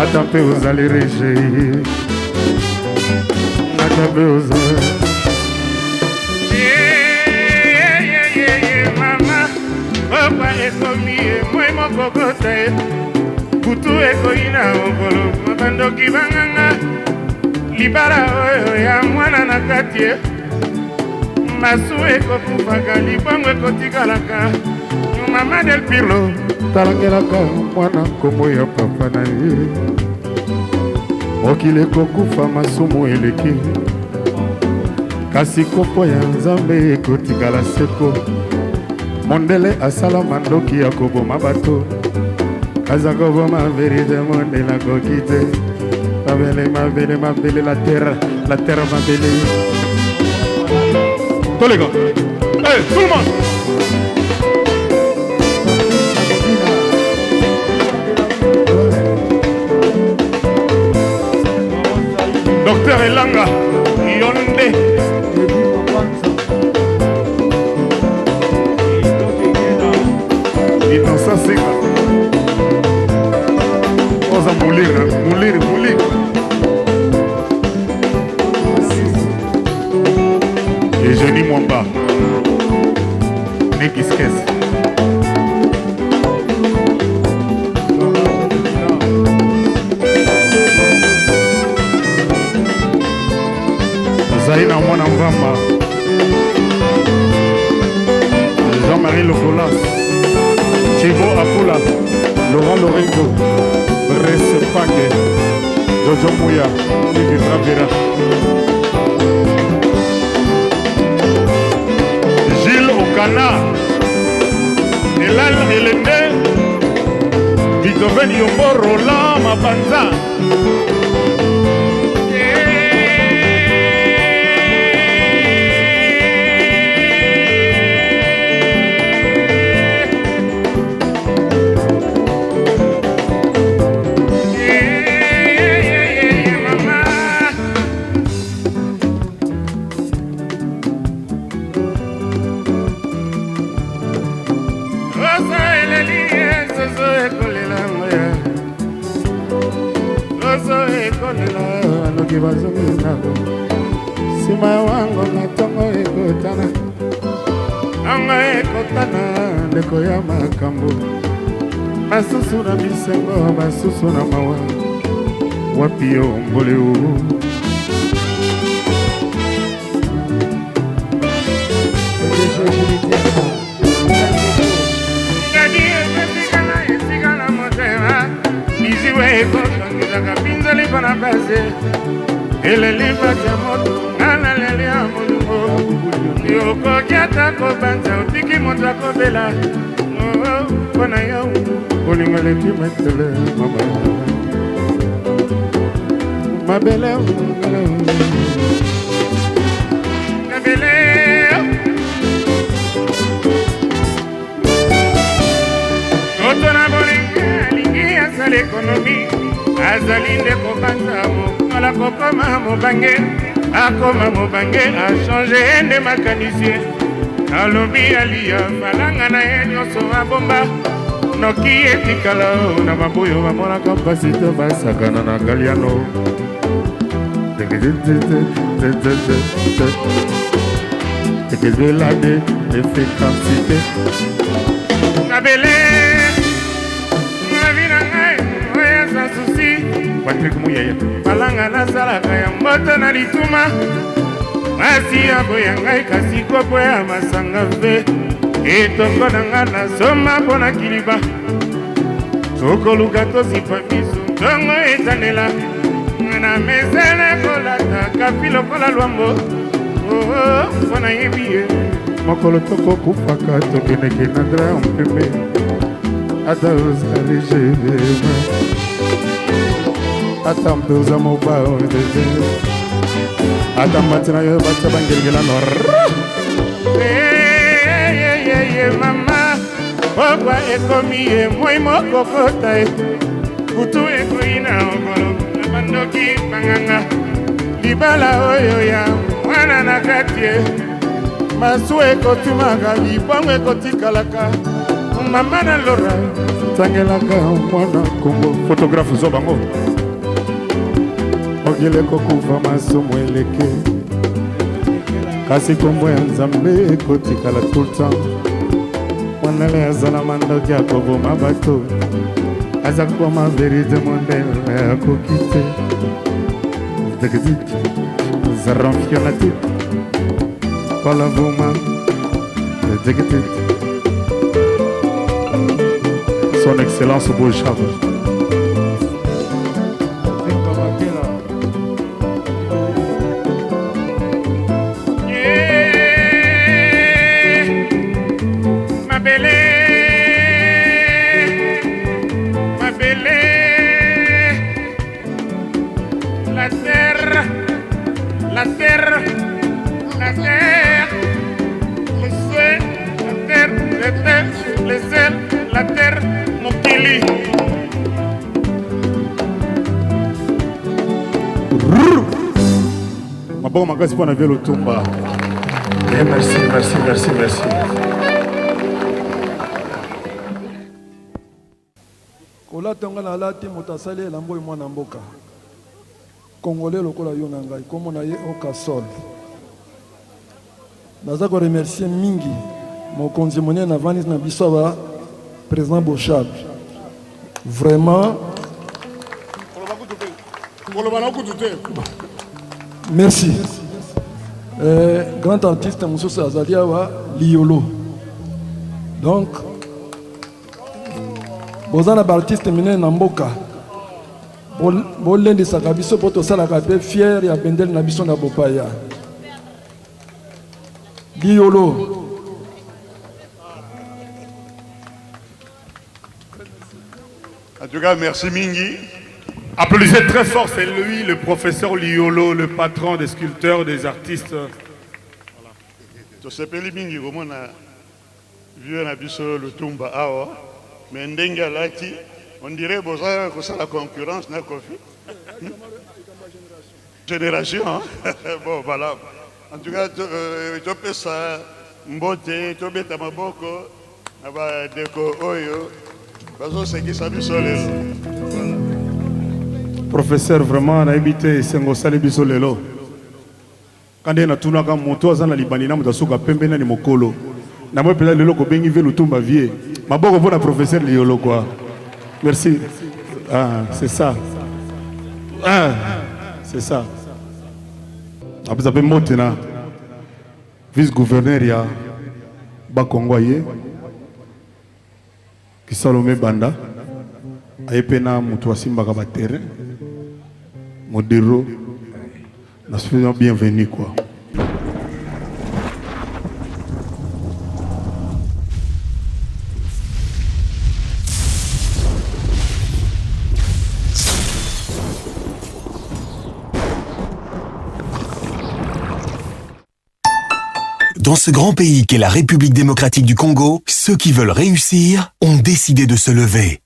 ata mpe ozali rege ata mpe oza mama ekomi moi mokokota ye kutu ekoyi na okolo mabandoki banganga libala oyo ya mwana na kati ye masu ekokufaka libongo ekotikalaka mama del pirlo talangelaka mwana nkombo ya papa na ye mokili ekokufa masumu eleki kasi kopo ya nzambe ekotikala seko mondele asala mandoki ya koboma bato kaza koboma verite mondela koki te mabele mabele mabele la terre mabele tous les gars hey tout le monde Docteur Elanga Yonde Innocent Seka oza muliri Eugénie Mwamba Nekiskes Zaina Mwana Mvamba Jean-Marie Locolas Chivo Apula Laurent Lorenzo Bresse Pange Jojo Mouya Nivi Travera Gilles Okana Elal Elende Beethoven Yombo Roland Mabanza sima wango na tongo ekotana anga ekotana ndeko ya makambo basusu na bisengo basusu na mawa wapi yo mbole o esikana motema biziwe ekotangizaka pinzoli mpona pase eleli mpasi ya moto nga naleli ya molingo yokoki ata kobanza otiki moto akobela mpo na yo bolingo eleki metele mabele mabele moto na bolingo alingi asala ekonomi azali nde kobanza mokola kokoma mobange akoma mobange achange ende makanisie alobi alia falanga na ye nyonso abomba noki etikala na maboyo bamonaka mpasi to basakana na galiano ekelelade efekantite nabele navi na ngai oya sa susi Patrick Muyaya balanga nasalaka ya moto na lituma masi aboya ngai kasi kopo ya masanga ve etoko na nga nasoma mpo na kiliba tokoluka tosipa biso ntongo etanela na mesele kolata kapi lokola lwambo mpo nayebi ye mokolo tokokufaka tokendeke na dra mpeme ata ozalegema ata mpe oza mobao ata mbatina yo bata bangelegela nor mama pokwa ekomi ye moi mokokota e kutu ekoi na okolo na bandoki banganga libala oyo ya mwana na kati e masu ekotumaka libongo ekotikalaka mama na lora tangelaka mwana kongo photographe zo bango okile kokufa masumu eleke kasi kombo ya nzambe ekotikala tout le temps mwanale azala mandoki akoboma bato aza koma verite mondele akoki te degedit zaramfiona te wala vuma degedit son excellence Bochava Bon, magasi pour navier le Tumba. Merci. Kola tonga na lati motasali lambo mwana mboka. Congolais lokola yo na ngai komo na ye okasol. Naza ko remercier mingi mokonzi monene na vanis na biso ba président Bochab. Vraiment merci. Grand artiste Moussou Azaliawa Liolo. Donc, bozana artiste mine na mboka. Bolende sakabiso poto sala kape fier ya bendel na biso na bopaya. Liolo. En tout cas, merci Mingi. Applaudissez très fort, c'est lui, le professeur Liolo, le patron des sculpteurs, des artistes. Tu sais pas Mingi comment on a vu un abus sur le Tumba awa, mais ndenga lati, on dirait boza que ça la concurrence n'a pas fait. Génération, hein? Bon voilà. En tout cas, tu peux ça, mbote, tu peux ta maboko, aba deko oyo, parce que c'est qui ça du soleil. Professeur, vraiment, on a habité Sengosali Bisolelo. Quand on a tout le monde, on a libani na mutasuka pembe na ni mokolo. Na moi pela lelo ko bengi velu tumba vie. Maboko bona professeur Liolo quoi. Merci. Ah, c'est ça. Ah, c'est ça. Après ça motena. Vice-gouverneur ya Bakongwaye. Ki Salomé Banda. Ayepena mutu asimba ka ba terrain. Modero, nous faisons bienvenue quoi. Dans ce grand pays qu'est la République démocratique du Congo, ceux qui veulent réussir ont décidé de se lever.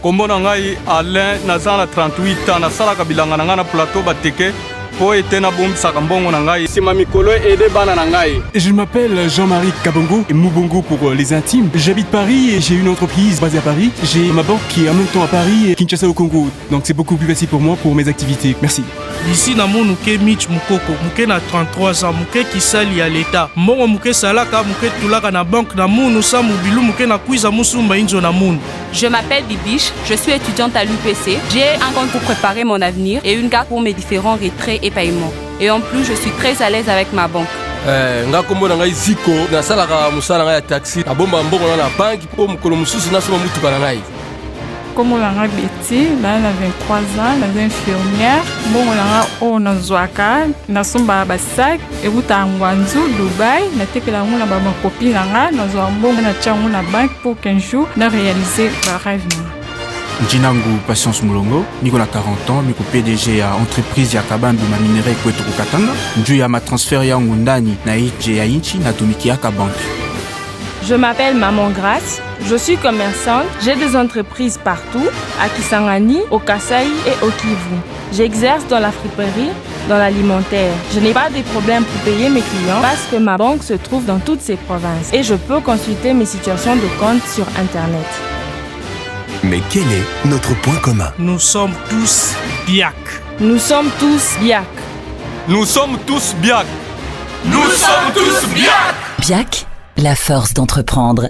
Kombo na ngai Alain naza na 38 ans nasalaka bilanga na ngai na plateau bateke po ete nabombisaka mbongo na ngai. Sima mikolo ede bana na ngai. Je m'appelle Jean-Marie Kabongo et Moubongo pour les intimes. J'habite Paris et j'ai une entreprise basée à Paris. J'ai ma banque qui est en même temps à Paris et Kinshasa au Congo. Donc c'est beaucoup plus facile pour moi pour mes activités. Merci. Ici na mon muke Mitch Mukoko, muke na 33 ans, muke kisali ya l'État. Mbongo muke salaka, muke tulaka na banque na munu sa mubilu muke na kuiza musumba inzo na munu. Je m'appelle Bibiche, je suis étudiante à l'UPC. J'ai un compte pour préparer mon avenir et une carte pour mes différents retraits et paiements. Et en plus, je suis très à l'aise avec ma banque. Nga kombo na ngai Ziko, nasalaka musala ngai ya taxi. Abomba mbongo na banki po mukolo mususu nasoma mutuka na ngai. Comme on a Betty, là, elle a 23 ans, elle est infirmière. Bon, on a on a Zouaka, na somba basak, et vous t'as Ngwanzu, Dubaï, na teke la mouna ba ma copine là, na zouambo na tchangu na banque pour 15 jours, na réaliser le rêve. Njinangu Patience Moulongo, Nicolas 40 ans, Miko PDG à entreprise ya Kabambi ma minerai Kwetuku Katanga, Nju ya ma transfert ya ngundani na ije ya inchi na tumiki ya Kabank. Je m'appelle Maman Grace, je suis commerçante, j'ai des entreprises partout, à Kisangani, au Kasaï et au Kivu. J'exerce dans la friperie, dans l'alimentaire. Je n'ai pas de problème pour payer mes clients parce que ma banque se trouve dans toutes ces provinces et je peux consulter mes situations de compte sur Internet. Mais quel est notre point commun? Nous sommes tous BIAC. Nous sommes tous BIAC. Nous sommes tous BIAC. Nous sommes tous BIAC. BIAC, la force d'entreprendre.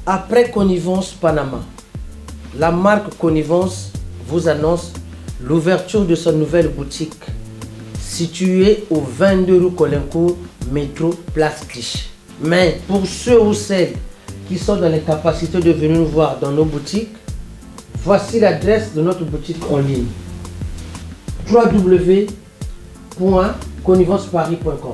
Après Connivence Panama, la marque Connivence vous annonce l'ouverture de sa nouvelle boutique située au 22 rue Colincourt, métro Place Clichy. Mais pour ceux ou celles qui sont dans les capacités de venir nous voir dans nos boutiques, voici l'adresse de notre boutique en ligne: www.connivenceparis.com.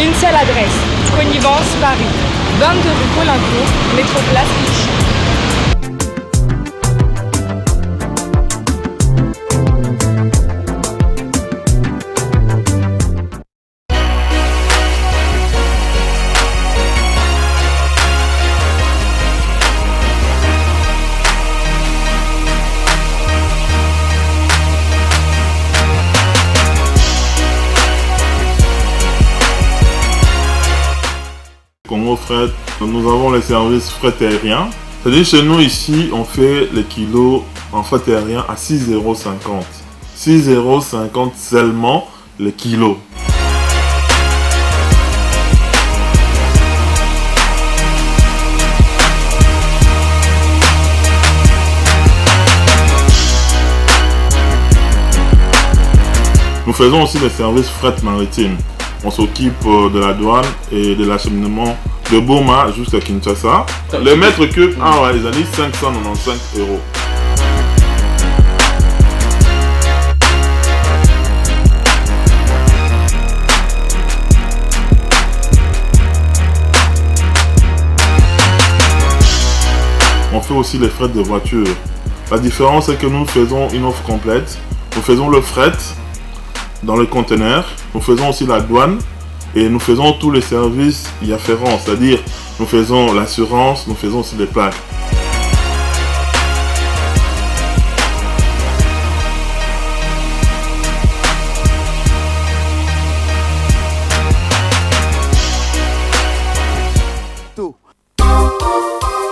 Une seule adresse, Connivence Paris, 22 rue Colincourt, métro Place Clichy. Congo Fret, nous avons les services fret aérien. C'est-à-dire chez nous ici, on fait les kilos en fret aérien à 6,50 €. 6,50 € seulement les kilos. Nous faisons aussi les services fret maritime. On s'occupe de la douane et de l'acheminement de Boma jusqu'à Kinshasa. Le mètre cube, ils ont dit 595 €. On fait aussi les frais de voiture. La différence est que nous faisons une offre complète. Nous faisons le fret dans le conteneur, nous faisons aussi la douane et nous faisons tous les services y afférents, c'est-à-dire nous faisons l'assurance, nous faisons aussi les plaques.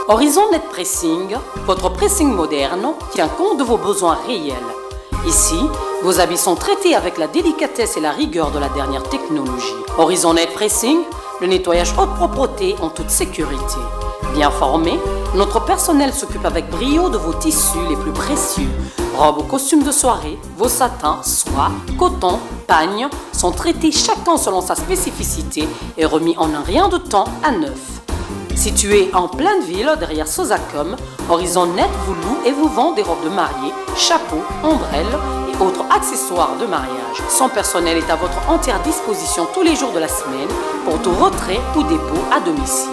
Horizon Net Pressing, votre pressing moderne tient compte de vos besoins réels. Ici, vos habits sont traités avec la délicatesse et la rigueur de la dernière technologie. Horizon Net Pressing, le nettoyage haute propreté en toute sécurité. Bien formé, notre personnel s'occupe avec brio de vos tissus les plus précieux. Robes ou costumes de soirée, vos satins, soie, coton, pagne sont traités chacun selon sa spécificité et remis en un rien de temps à neuf. Situé en pleine ville, derrière Sosacom, Horizon Net vous loue et vous vend des robes de mariée, chapeaux, ombrelles et autres accessoires de mariage. Son personnel est à votre entière disposition tous les jours de la semaine pour tout retrait ou dépôt à domicile.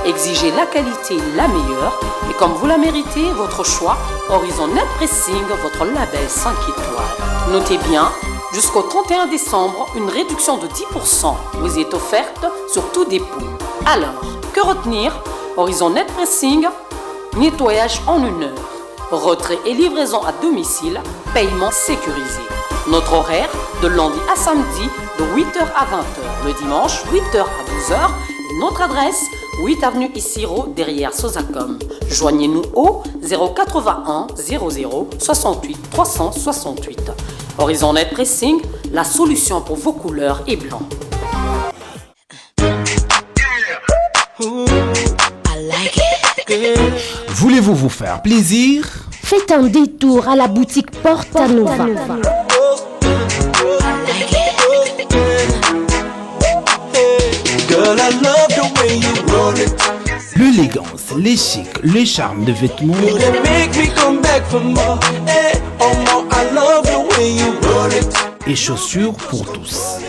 Exigez la qualité la meilleure et comme vous la méritez, votre choix, Horizon Net Pressing, votre label 5 étoiles. Notez bien, jusqu'au 31 décembre, une réduction de 10% vous est offerte sur tout dépôt. Alors, que retenir? Horizon Net Pressing, nettoyage en 1 heure, retrait et livraison à domicile, paiement sécurisé. Notre horaire, de lundi à samedi, de 8h à 20h, le dimanche, 8h à 12h, et notre adresse, 8 avenue Isiro, derrière Sosacom. Joignez-nous au 081 00 68 368. Horizon Net Pressing, la solution pour vos couleurs et blancs. Voulez-vous vous faire plaisir? Faites un détour à la boutique Porta Nova. L'élégance, les chics, le charme de vêtements et chaussures pour tous.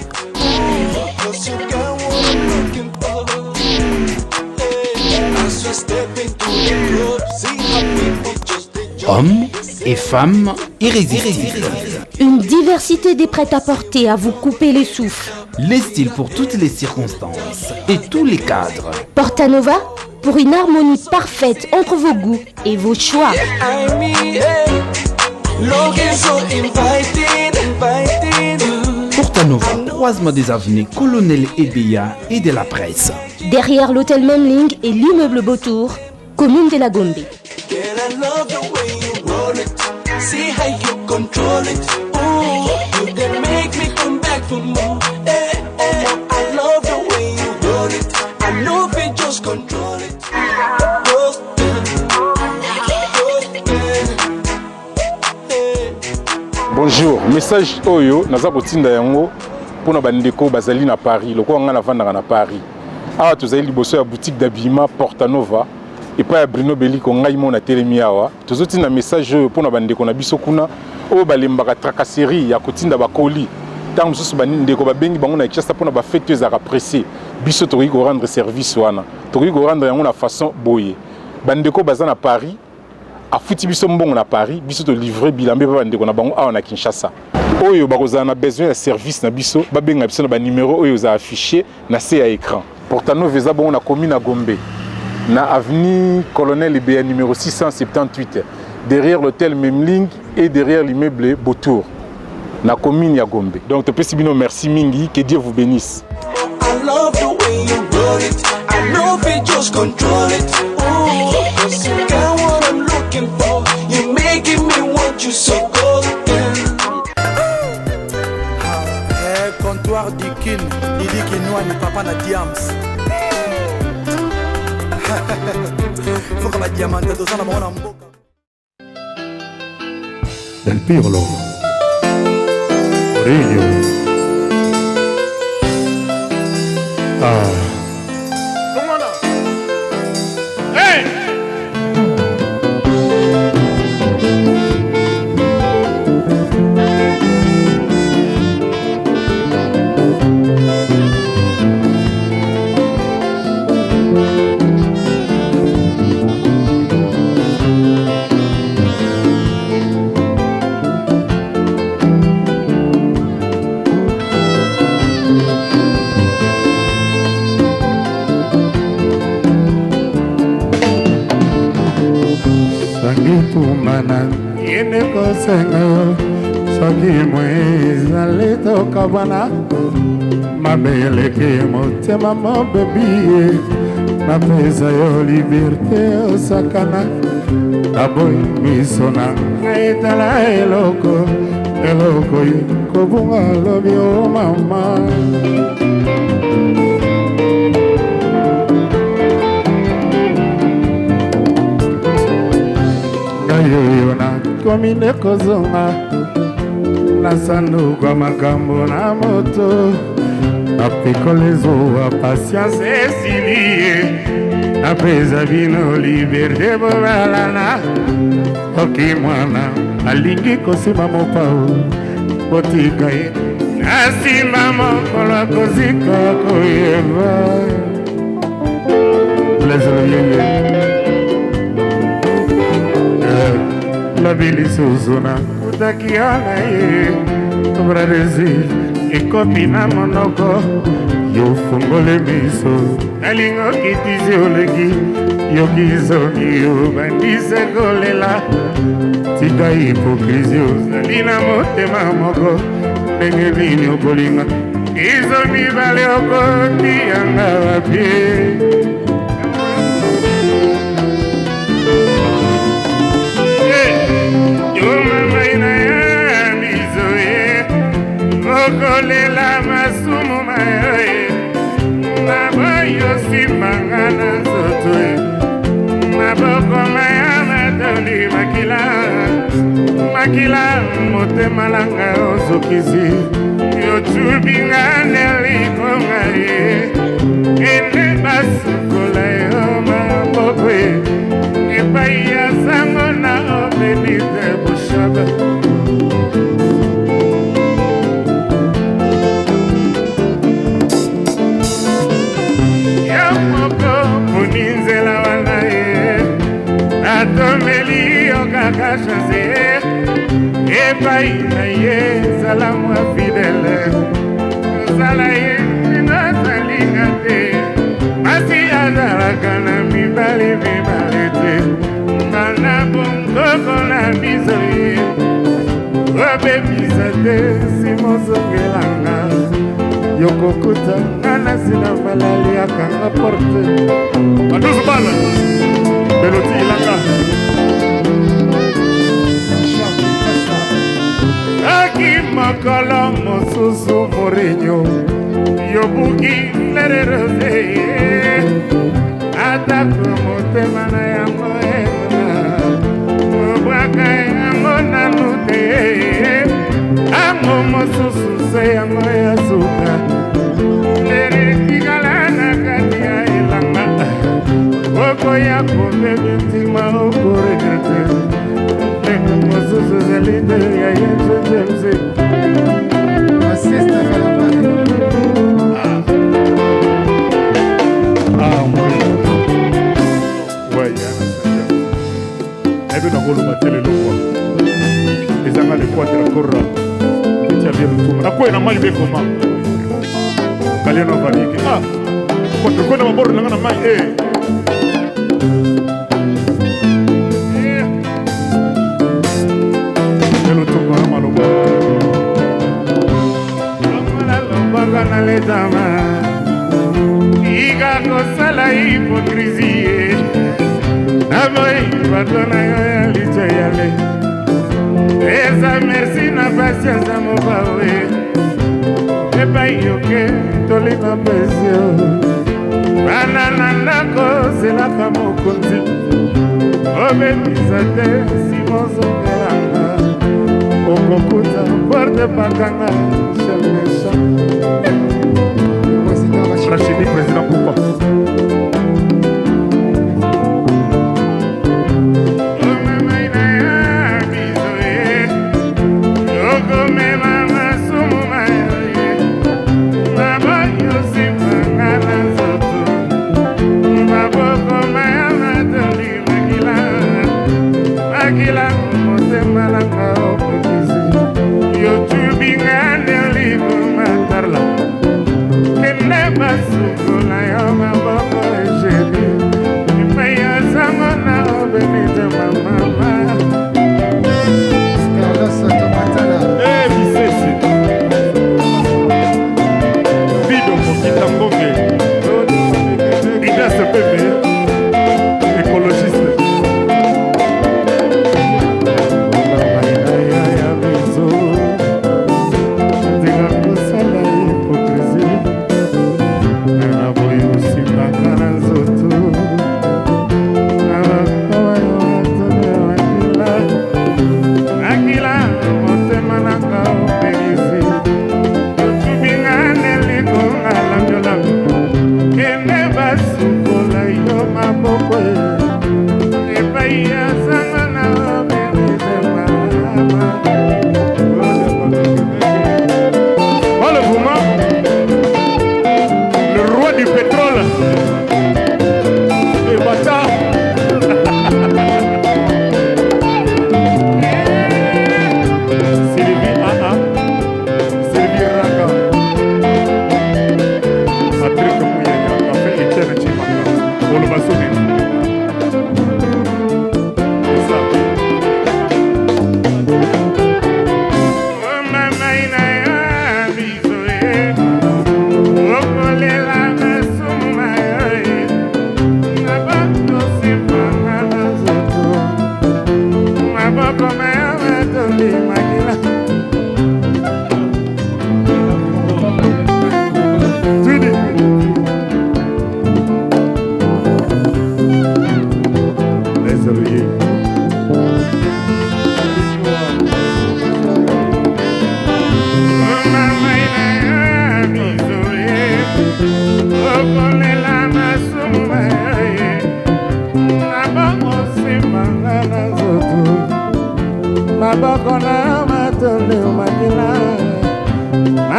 Hommes et femmes irrésistibles. Une diversité des prêt-à-porter à vous couper les souffles. Les styles pour toutes les circonstances et tous les cadres. Porta Nova, pour une harmonie parfaite entre vos goûts et vos choix. Porta Nova, croisement des avenues Colonel Ebeya et de la Presse. Derrière l'hôtel Memling et l'immeuble Beautour, commune de la Gombe. Bonjour, message Oyo, naza kotinda yango pona bandeko bazali na Paris, loko nga na vandaka na Paris. Awa tozali liboso ya boutique d'habillement Porta Nova et pas ya Bruno Beliko ngai mona telemi awa. Tozotinda message oyo pona bandeko na biso kuna oyo balembaka tracasserie ya kotinda bakoli. Tant mosusu bandeko babengi bango na Kinshasa pona ba fête ezaka pressé. Biso tokoki ko rendre service wana. Tokoki ko rendre yango na façon boye. Bandeko baza na Paris afuti biso mbongo na Paris, biso to livrer bilambe pa bandeko na bango awa na Kinshasa. Oyo bakozala na besoin de service na biso, babenga biso na ba numéro oyo za affiché na se ya écran. Porta Nova eza bongo na commune na Gombe, na avenue Colonel Ebeya numéro 678, derrière l'hôtel Memling et derrière l'immeuble Beautour, na commune ya Gombe. Donc topesi bino merci mingi, que Dieu vous bénisse. I love the way you roll it. I know if you just control it. Ooh, 'cause you got what I'm looking for. You're making me want you so golden. Comptoir Dikin, Didi Kinoa, ni papa na Diams. Faut que ma diamante de ça na mona mboka. Del Pirlo. Orillo. Mana yene kosenga soki mweza leto kabana mabele ke motema mobebi na pesa yo liberté osakana aboy misona etala eloko kobunga lobi o mama oyo nakomi nde kozonga na sanduku makambo na moto napikola ezuwa patience esilie napeza bino liberte bobalana oki mwana alingi kosimba mopao botika ye nasimba mokolo akozika koyeba lezeloyeye labilisuzuna kutakiana ye bradesi ekopi na monoko yofungole miso nalingo kitisi oleki yokizoni yo bandise kolela tika hipokrisi ozali na motema moko ndenge nini okolinga izo mibale okotiyanga wapie okolela masumu mayoye naboyo simbanga na nzoto maboko maya matoli makila motema nanga ozokisi yotubinga nelikonga ye ene basukola yo maboko ye epai ya sango na obenite bushaba atomeli yokaka chanse epai na ye zala mwa fidele zala ye nazalinga te masi azalaka na mibali te mana bongoko na biso ye obebisa te simozongelanga yokokuta nga nasila malali akanga porte aduzubala Beloti ilanga Aki makala mosusu morinyo Yobuki lererose Atako motema na yango Mwaka yango nanute Ango mosusu se yango ya suka Lere kigala na kati ya ilanga Oko ya kubebe ntima oko regrete Nenge mosusu zelinde ya yenzo jemze Asista kalabani mwena Waya na Ebe na golo matele lukwa Ezanga le kwa tera korra Itia vye lutuma Na kwe na mali beko ma Kalena vanike Kwa tukona maboro nangana mai na letama Iga kosala hipokrisi Naboyi batona yo ya licha yale Eza merci na patience ya mobawe Epa yoke tolika pesio Bana na ndako zelaka mokonzi Obebisa te simozongelanga Okokuta porte pakanga Chalmesha Rachidi président Poupa Yo to be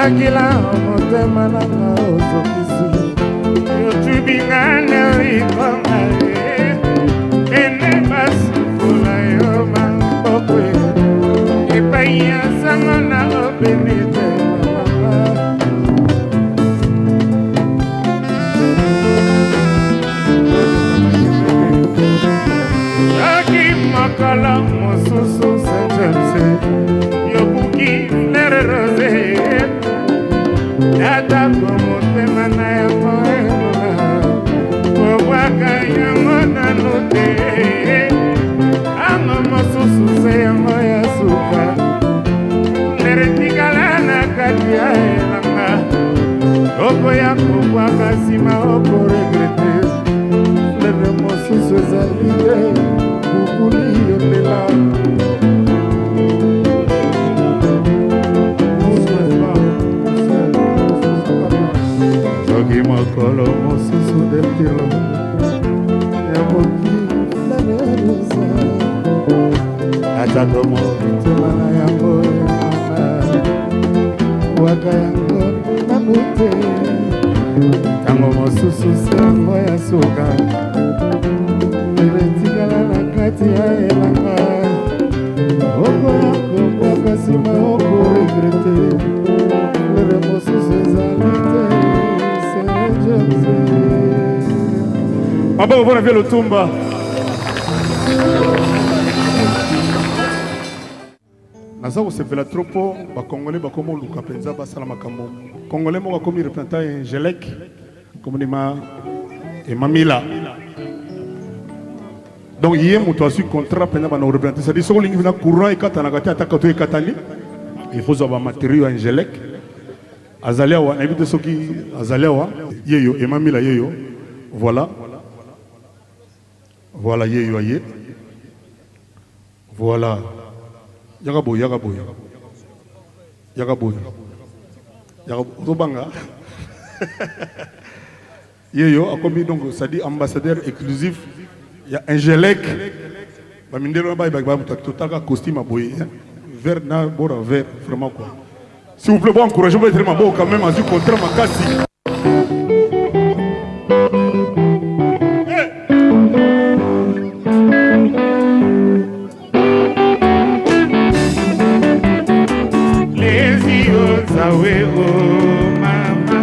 makila motema nanga ozokisi yotubinga na likonga ene basukula yo maboko epai ya sango na openete makala mosusu senjemse yobuki nere rose ata komotema na yango emola kobwaka yango nanu te ango mosusu se yango ya suka nere tikala na kati ya elanga okoya kobwaka nsima okoregrete lere mosusu ezali te soki mokolo mosusu detilo ya moki nanerusa atako motema na yango emama waka yango nanu te ntango mosusu sango ya suka etikala na kati ya elanga okoya kobwaka nsima okoregrete lere mosusu ezali te senjemse maboko mpona vie lotumba naza kosepela trop mpo bakongolais bakoma oluka mpenza basala makambo congolais moko akomi représentant ya Angelek komondima emamila donc hier moto azwi contrat mpenza bana koreprésente c'est-à-dire soki olingi vina courant ekatanaka te ataka to ekatani il faut zwa bamaterio ya Angelek azali awa nayebi te soki azali awa yeyo emamila yeyo voilà voilà yeyo aye voilà yaka boye yaka boye yaka boye yaka ozobanga yeyo akomi donc c'est-à-dire ambassadeur exclusif ya Angelek bamindelo ba ba total costume aboye vert na bora vert vraiment quoi s'il vous plaît bon encouragez moi être ma beau quand même à ce contrat makasi les yeux zawe oh mama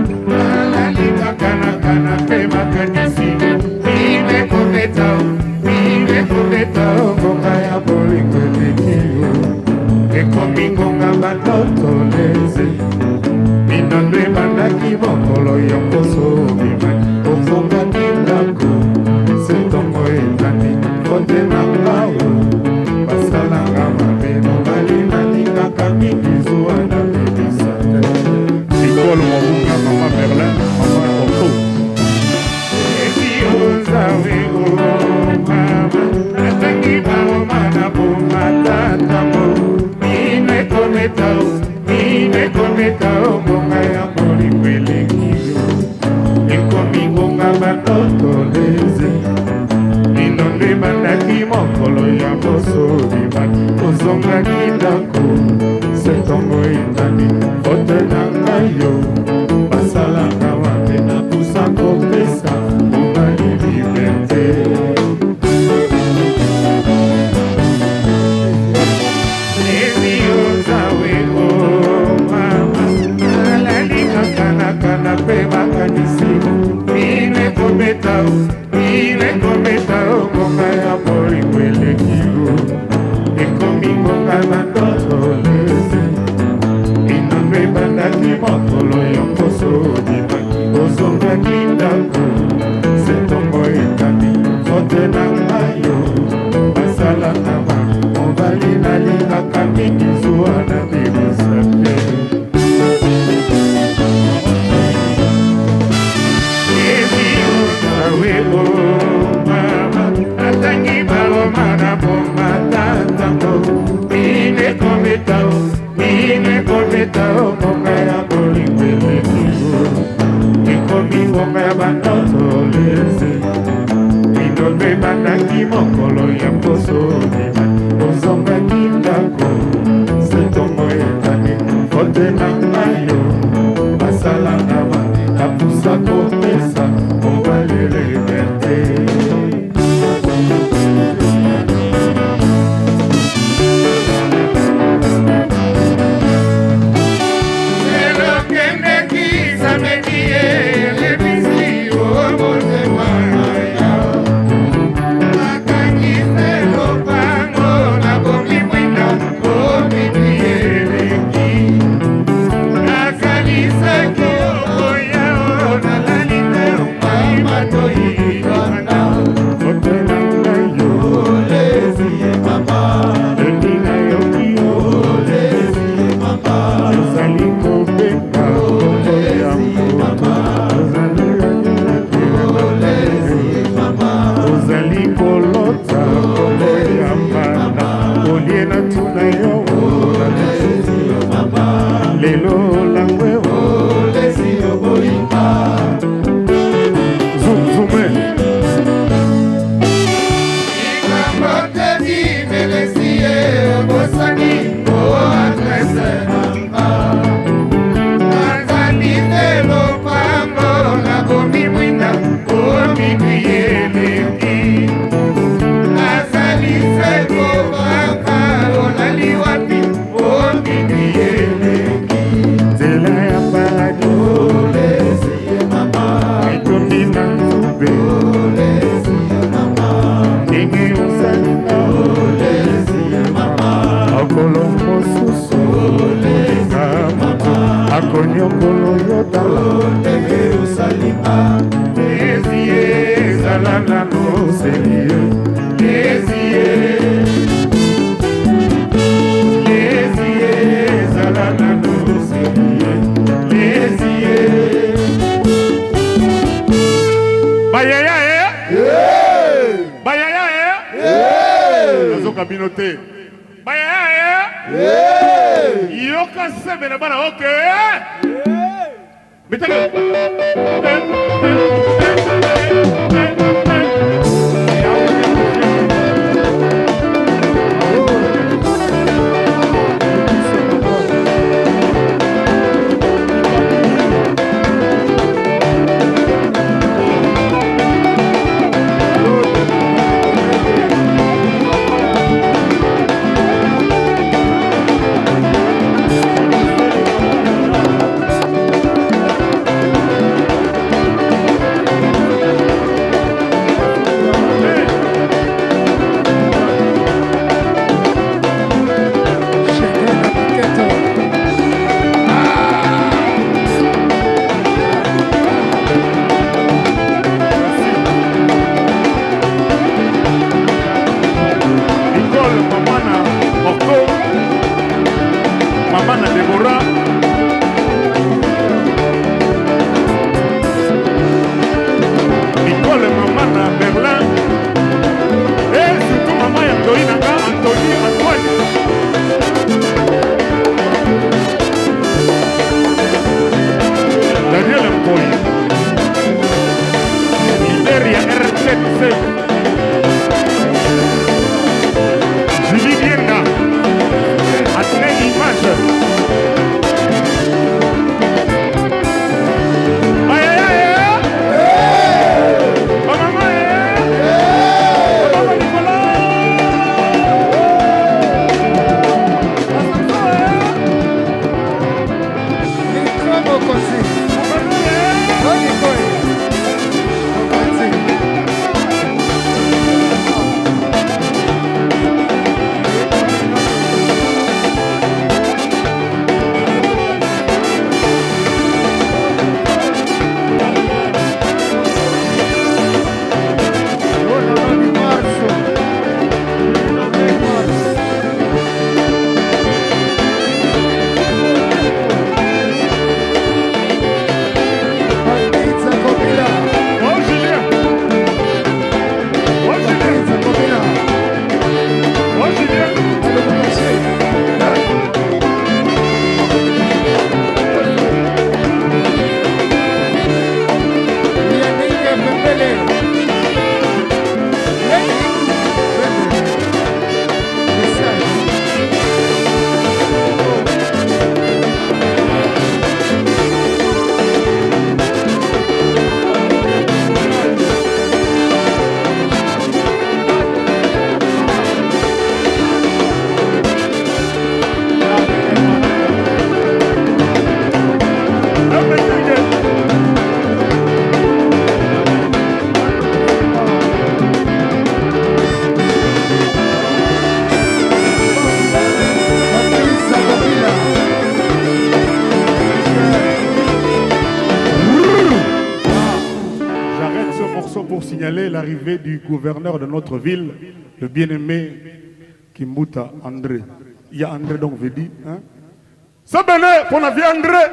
la lika kana kana pe makanisi ime kometa ngonga ya bolingo elekio ekomingonga batoto leze minondo ebandaki mokolo yonkoso obimaki ofungaki ndako setongo etandi fote na ngao basalanga mabe mobali nalingaka mingi zuwa na bebisa te sikolo mobunga mama Merlin mama Otto esi ozawego atangi baomana bomatatamo mine kometao ngonga ya bolingo elekio ekomi ngonga batoto leze minondo ebandaki mokolo ya poso bimaki ozongaki ndako setongo etandi fote na ngai yo basalaka mabe na pusa kopesa mobali liberte pe makanisi mine kometao ngonga ya bolingo elekio ekomi ngonga batoto leze inondo ebandaki mokolo ya poso obimaki ozongaki ndako setongo etandi fote na ngai yo basalaka ma mobali nalingaka mingi zuwa na bibisa te atangi balomana bomatantango mine kometao ngonga ya bolingo elekio ekomi ngonga ya batoto leze minondo ebandaki mokolo ya poso obimaki ozongaki ndako setongo etani fote na ngai yo lelo langwe olesi obolinga zumzume ikambo tedi melesi ye obosani o adrese nanga nazali lelo pango nabomi mwinda omidwi eleki nazali seko baka olali wapi omidwi eleki nzela ya paradis olesi ye mama etondi na nzube olesi ye mama ndenge osalinga olesi ye mama okolo mosusu olesa moto akonyokolo yotala ndenge osalinga ezie ezala nano selie ezie ezala nano selie ezie bayaya bayaya nazoka bino te bayaya yoka sebe na bana oke mitaka L'arrivée du gouverneur de notre ville, le bien-aimé Kimbuta André. Il y a André donc veut dire, hein? Ça béné pour la vie André.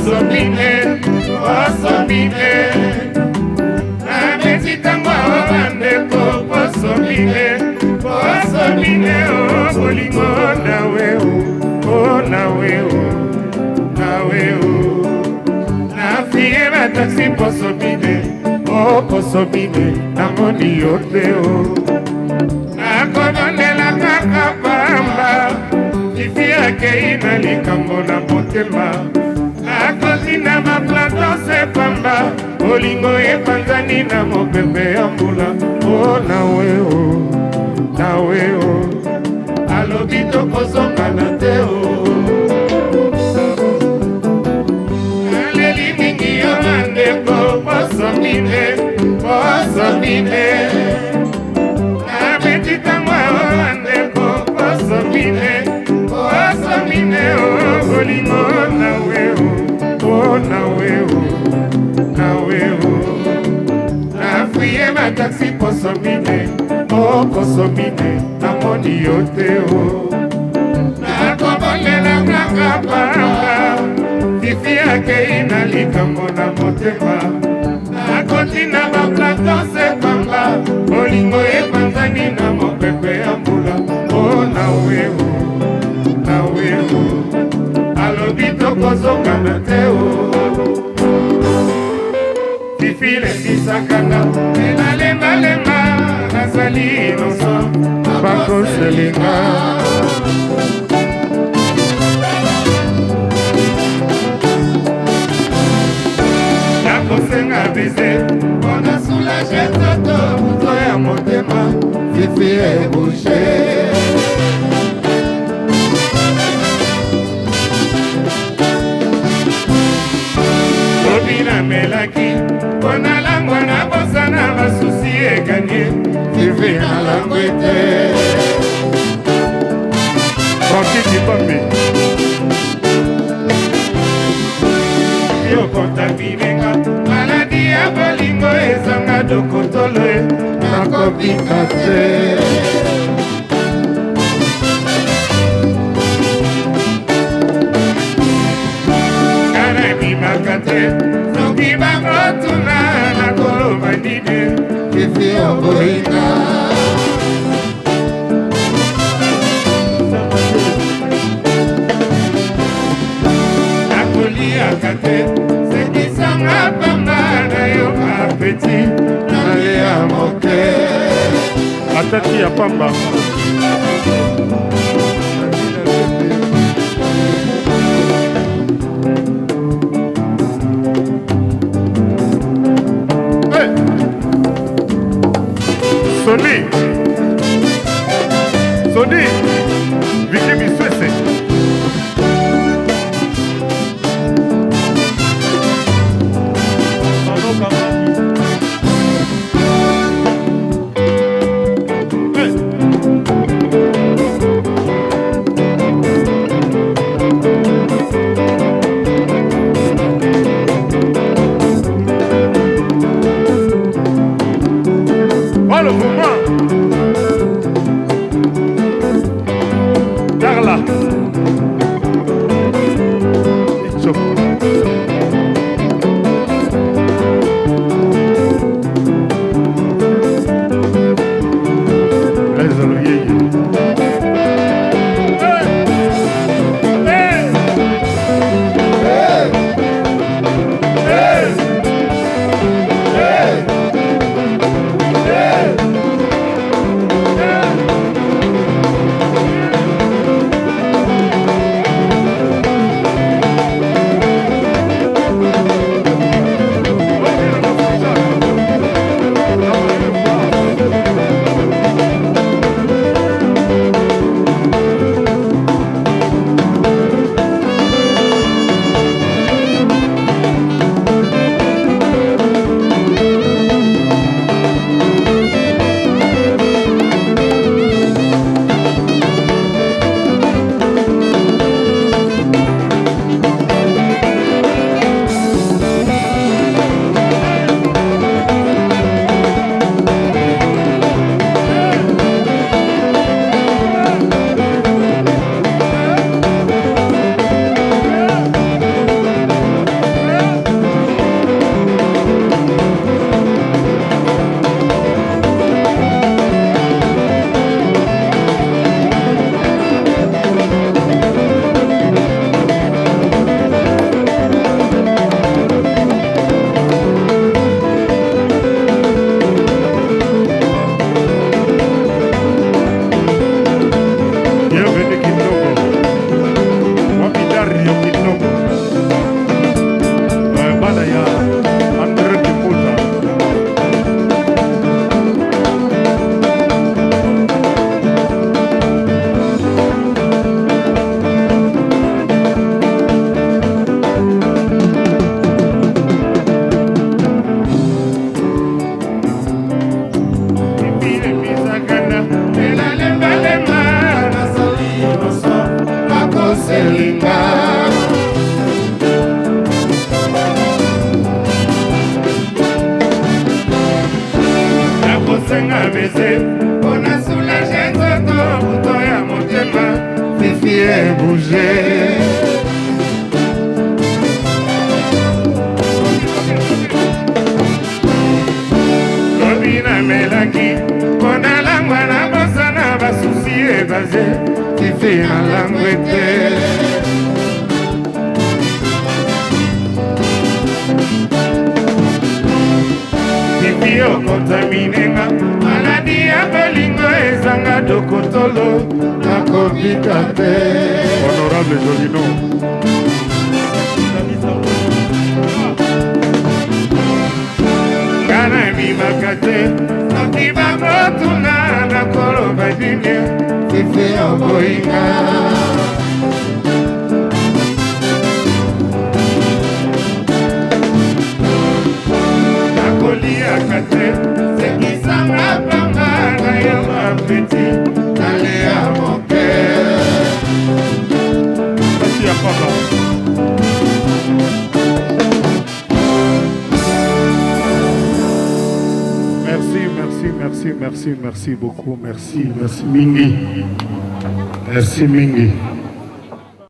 posomine nabeti ntango awa bandeko posomine o bolingo nawe o nawe o nafie bataxi posomine o posomine namoni yo te o nakobondela kaka pamba kifi akei na likambo na motema nakozinda baplatose pamba bolingo epanzani na mopepe ya mbula o nawe o alobi tokozongana te o aleli mingi yo bandeko posomine nabeti ntango awa bandeko posomine o bolingo nawe o nafuye bataxi posomine o posomine namoni yo te o nakobolela kaka pamba fifi akei na likambo na motema nakotina baplatose pamba bolingo epanzani na mopepe ya mbula o nawe o alobi tokozongana te o fifi lembisakanga enalembalemba nazali inoso bakoselinga nakosenga bise mpona soulage toto buto ya motema fifi ebouche namelaki mpona langwa na bosana basusi eganie fifi na langwe te Frankiki Pambi yokontaminenga maladi ya bolingo ezanga dokotolo nakobika te kanabimaka te soki bakotuna nakoloba nini fifi oboyina nakoliaka te sekisanga pamba na yo apeti nalia moke ataki ya pamba Sony Vicky Miswese bese mpona soulage nzoto buto ya motema fifi ebouge lobi namelaki mpona langwa na bosana basusi ebaze fifi na langwe te fifi okontaminenga maladi ya bolingo ezanga dokotolo nakobika te honorable Jolino ngana bimaka te soki bakotuna nakoloba nini fifi oboyinga nakoliaka te sekisanga panga na yo apeti nalea moke merci ya papa. Merci beaucoup, merci mingi. Merci mingi.